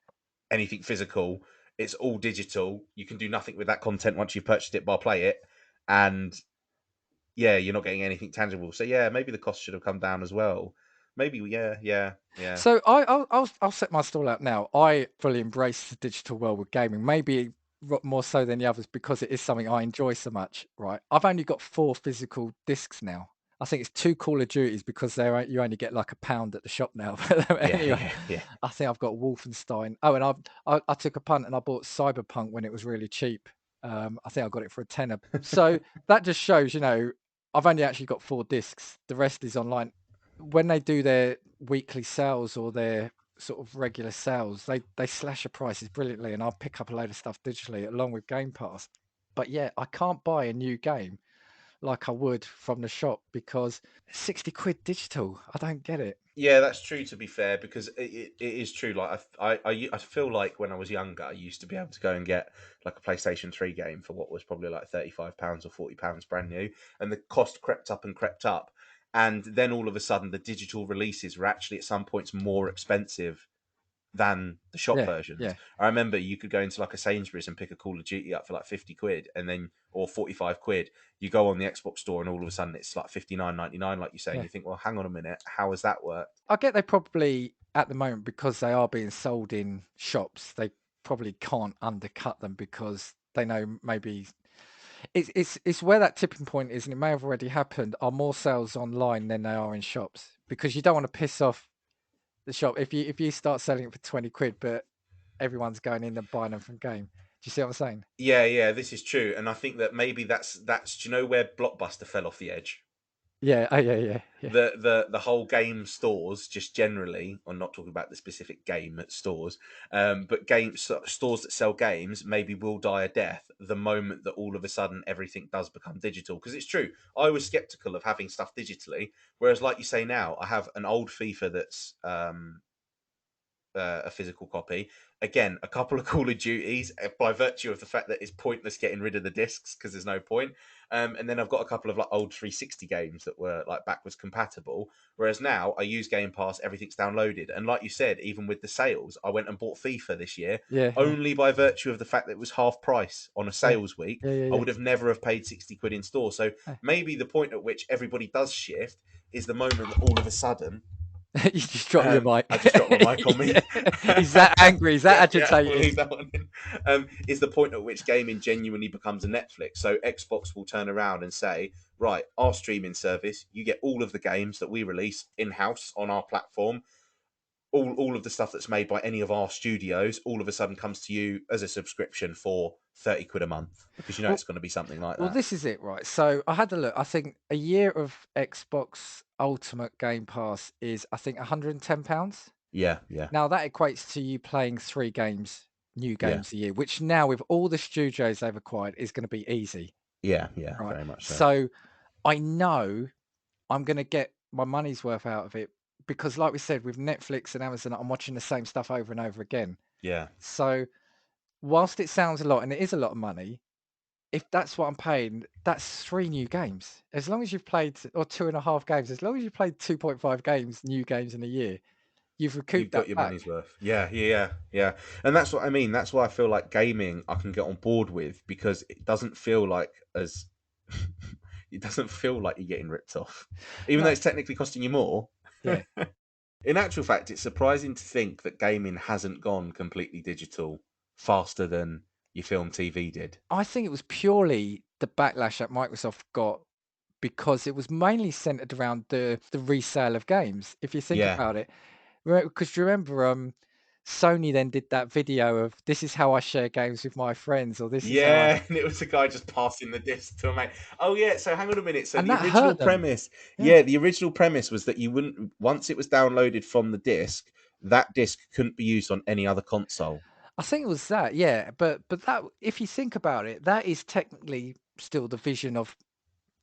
anything physical. It's all digital. You can do nothing with that content once you've purchased it, bar play it, and yeah, you're not getting anything tangible. So yeah, maybe the cost should have come down as well. Maybe yeah. So I'll set my stall out now. I fully embrace the digital world with gaming, maybe more so than the others because it is something I enjoy so much. Right, I've only got 4 physical discs now. I think it's 2 Call of Duties because you only get like £1 at the shop now. But Yeah, anyway, yeah. I think I've got Wolfenstein. Oh, and I took a punt and I bought Cyberpunk when it was really cheap. I think I got it for a tenner. So that just shows, I've only actually got 4 discs. The rest is online. When they do their weekly sales or their sort of regular sales, they slash the prices brilliantly, and I'll pick up a load of stuff digitally along with Game Pass. But yeah, I can't buy a new game like I would from the shop because 60 quid digital. I don't get it. Yeah, that's true. To be fair, because it is true. Like I feel like when I was younger, I used to be able to go and get like a PlayStation 3 game for what was probably like £35 or £40 brand new, and the cost crept up and crept up, and then all of a sudden the digital releases were actually at some points more expensive than the shop Yeah, versions. yeah, I remember you could go into like a Sainsbury's and pick a Call of Duty up for like 50 quid and then or 45 quid. You go on the Xbox store and all of a sudden it's like 59.99, like you say, and yeah. you think, well, hang on a minute, how has that worked? I get they probably at the moment because they are being sold in shops, they probably can't undercut them because they know maybe it's where that tipping point is, and it may have already happened. Are more sales online than they are in shops because you don't want to piss off the shop if you start selling it for 20 quid, but everyone's going in and buying them from game. Do you see what I'm saying? Yeah, yeah, this is true. And I think that maybe that's do you know where Blockbuster fell off the edge? Yeah. Oh, yeah. The whole game stores just generally, I'm not talking about the specific game at stores, but stores that sell games maybe will die a death the moment that all of a sudden everything does become digital. Because it's true, I was skeptical of having stuff digitally, whereas like you say now, I have an old FIFA that's a physical copy. Again, a couple of Call of Duties by virtue of the fact that it's pointless getting rid of the discs because there's no point. And then I've got a couple of like old 360 games that were like backwards compatible. Whereas now I use Game Pass, everything's downloaded. And like you said, even with the sales, I went and bought FIFA this year Yeah. only by virtue of the fact that it was half price on a Yeah. sales week. I Yeah. would have never have paid 60 quid in store. So Yeah. maybe the point at which everybody does shift is the moment that all of a sudden You just drop your mic. I just dropped my mic on me. He's that angry. He's that Yeah, we'll agitated. leave that one in. Is the point at which gaming genuinely becomes a Netflix. So Xbox will turn around and say, right, our streaming service, you get all of the games that we release in-house on our platform. All of the stuff that's made by any of our studios all of a sudden comes to you as a subscription for 30 quid a month because you know Well, it's going to be something like well, that. this is it, right? So I had a look. I think a year of Xbox Ultimate Game Pass is, I think, £110. Yeah, yeah, Now that equates to you playing 3 games, new yeah, games a year, which now with all the studios they've acquired is going to be easy, yeah, yeah, right? very much so. So I know I'm going to get my money's worth out of it because, like we said, with Netflix and Amazon, I'm watching the same stuff over and over again. Yeah. So, whilst it sounds a lot and it is a lot of money, if that's what I'm paying, that's 3 new games. As long as you've played, or 2.5 games, as long as you've played 2.5 games, new games in a year, you've You've recouped that got your back. money's worth. Yeah. And that's what I mean. That's why I feel like gaming I can get on board with, because it doesn't feel like as it doesn't feel like you're getting ripped off. Even though No, it's technically costing you more. yeah. In actual fact, it's surprising to think that gaming hasn't gone completely digital faster than your film TV did. I think it was purely the backlash that Microsoft got because it was mainly centered around the resale of games. If you think Yeah. about it, because remember, Sony then did that video of this is how I share games with my friends, or this is how I, Yeah, and it was a guy just passing the disc to a mate. Oh yeah, so hang on a minute. So and the that original hurt them. premise, Yeah, the original premise was that you wouldn't, once it was downloaded from the disc, that disc couldn't be used on any other console. I think it was that. Yeah, but that if you think about it, that is technically still the vision of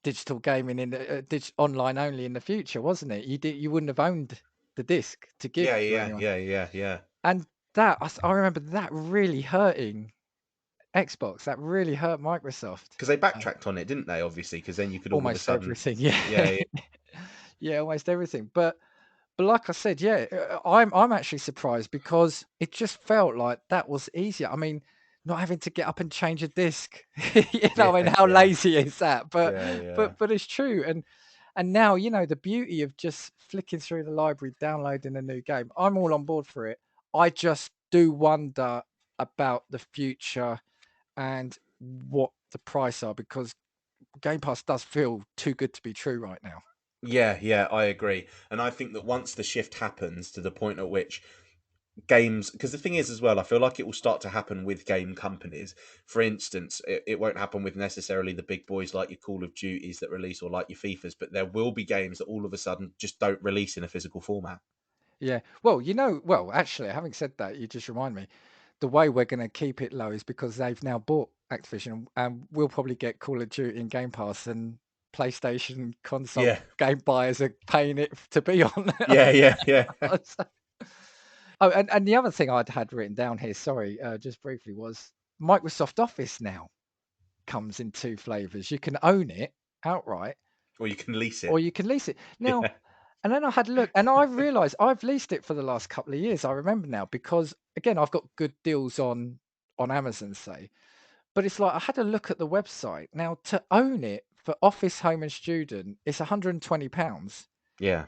digital gaming in the online only in the future, wasn't it? You wouldn't have owned the disc to give Yeah, to yeah, anyone, yeah, yeah, yeah. and that I remember that really hurting Xbox. That really hurt Microsoft. Because they Uh, backtracked on it, didn't they? Obviously, because then you could all of a Almost sudden, everything, yeah. yeah, yeah, Yeah, almost everything. But like I said, yeah, I'm actually surprised because it just felt like that was easier. I mean, not having to get up and change a disc. You know, I mean, yeah, how yeah, lazy is that? But yeah, yeah. but but it's true. And now, you know, the beauty of just flicking through the library, downloading a new game. I'm all on board for it. I just do wonder about the future and what the price are because Game Pass does feel too good to be true right now. Yeah, yeah, I agree. And I think that once the shift happens to the point at which games, because the thing is as well, I feel like it will start to happen with game companies. For instance, it won't happen with necessarily the big boys like your Call of Duties that release, or like your FIFAs, but there will be games that all of a sudden just don't release in a physical format. Yeah. Well, you know, well, actually, having said that, you just remind me, the way we're going to keep it low is because they've now bought Activision, and we'll probably get Call of Duty in Game Pass, and PlayStation console Yeah, game buyers are paying it to be on. yeah, yeah, yeah. Oh, and the other thing I'd had written down here, sorry, just briefly, was Microsoft Office now comes in 2 flavors. You can own it outright, Or you can lease or it. you can lease it. Now, Yeah, and then I had a look, and I realized I've leased it for the last couple of years. I remember now because again, I've got good deals on Amazon, say. But it's like I had a look at the website. Now to own it for Office Home and Student, it's £120. yeah,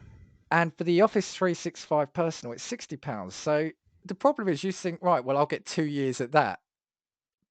And for the Office 365 Personal, it's £60. So the problem is you think, right, well, I'll get 2 years at that.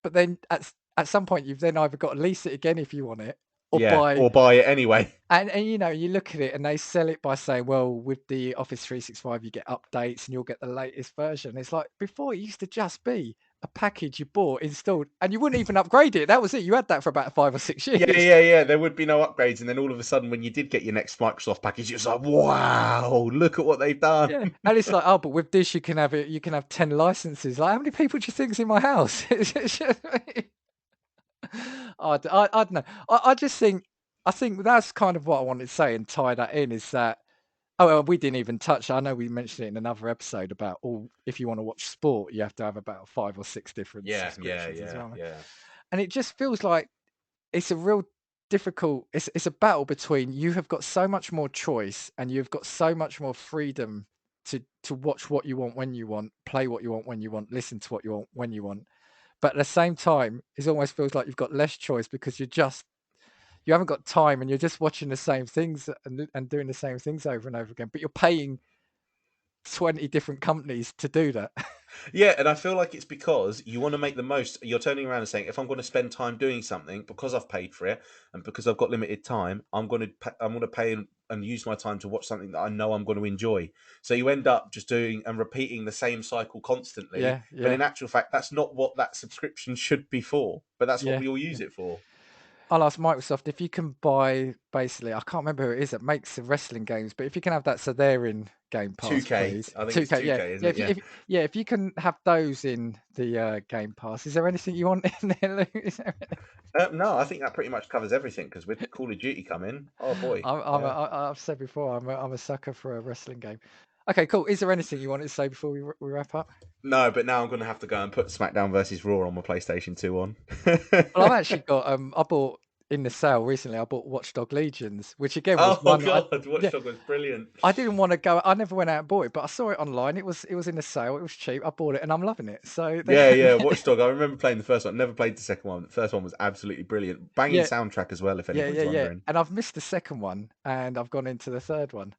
But then at some point you've then either got to lease it again if you want it, or yeah. buy. Or buy it anyway. And you know, you look at it and they sell it by saying, well, with the Office 365, you get updates and you'll get the latest version. It's like before it used to just be a package you bought, installed, and you wouldn't even upgrade it. That was it. You had that for about 5 or 6 Yeah, years. yeah, yeah. There would be no upgrades, and then all of a sudden, when you did get your next Microsoft package, it was like, wow, look at what they've done. Yeah. And it's like, oh, but with this you can have it, you can have 10 licenses. Like, how many people do you think's in my house? I don't know. I just think I think that's kind of what I wanted to say and tie that in is that oh, well, we didn't even touch. I know we mentioned it in another episode about all. If you want to watch sport, you have to have about 5 or 6 different Yeah, yeah, subscriptions as yeah, well. yeah. And it just feels like it's a real difficult. It's a battle between you have got so much more choice and you've got so much more freedom to watch what you want when you want, play what you want when you want, listen to what you want when you want. But at the same time, it almost feels like you've got less choice because you haven't got time and you're just watching the same things and doing the same things over and over again. But you're paying 20 different companies to do that. Yeah, and I feel like it's because you want to make the most. You're turning around and saying, if I'm going to spend time doing something because I've paid for it and because I've got limited time, I'm going to pay and use my time to watch something that I know I'm going to enjoy. So you end up just doing and repeating the same cycle constantly. Yeah, But yeah, in actual fact, that's not what that subscription should be for. But that's what yeah, we all use yeah. it for. I'll ask Microsoft if you can buy, basically, I can't remember who it is that makes the wrestling games, but if you can have that, so they're in Game Pass, 2K, please. I think it's 2K, yeah, 2K, isn't yeah. it? Yeah. If you can have those in the Game Pass, is there anything you want in there, Lou? Is there No, I think that pretty much covers everything because with Call of Duty coming, oh boy, yeah. I've said before, I'm a sucker for a wrestling game. Okay, cool. Is there anything you wanted to say before we wrap up? No, but now I'm going to have to go and put SmackDown versus Raw on my PlayStation 2 on. Well, I've actually got I bought in the sale recently. I bought Watchdog Legions, which again was Oh one god, yeah, Watchdog was brilliant. I didn't want to go. I never went out and bought it, but I saw it online. It was in the sale. It was cheap. I bought it, and I'm loving it. So Yeah, Watchdog. I remember playing the first one. Never played the second one. The first one was absolutely brilliant. Banging yeah, soundtrack as well, if anybody's yeah. wondering. And I've missed the second one, and I've gone into the third one.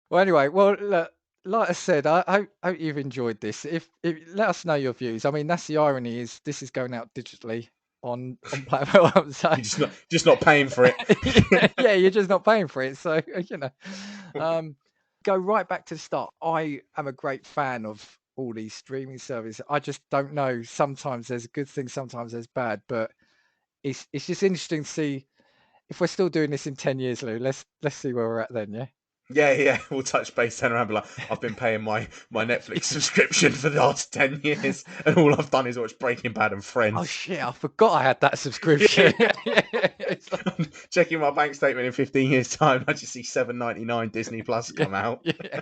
Well, anyway, look, like I said, I hope you've enjoyed this. If let us know your views. I mean, that's the irony is this is going out digitally on platforms. So You're just not paying for it. yeah, you're just not paying for it. So you know, go right back to the start. I am a great fan of all these streaming services. I just don't know. Sometimes there's good things, sometimes there's bad, but it's just interesting to see if we're still doing this in 10 years, Lou. Let's see where we're at then. Yeah. Yeah. We'll touch base, turn around, and be like, I've been paying my Netflix subscription for the last 10 years, and all I've done is watch Breaking Bad and Oh Friends. shit! I forgot I had that subscription. It's like- Checking my bank statement in 15 years' time, I just see $7.99 Disney Plus come out. yeah.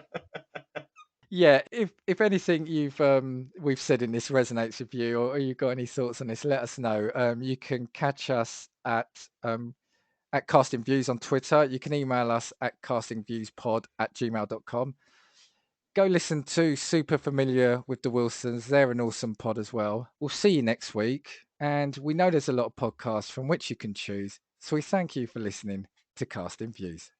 Yeah, if anything we've said in this resonates with you, or you've got any thoughts on this, let us know. You can catch us at Casting Views on Twitter. You can email us at castingviewspod@gmail.com. Go listen to Super Familiar with the Wilsons. They're an awesome pod as well. We'll see you next week. And we know there's a lot of podcasts from which you can choose. So we thank you for listening to Casting Views.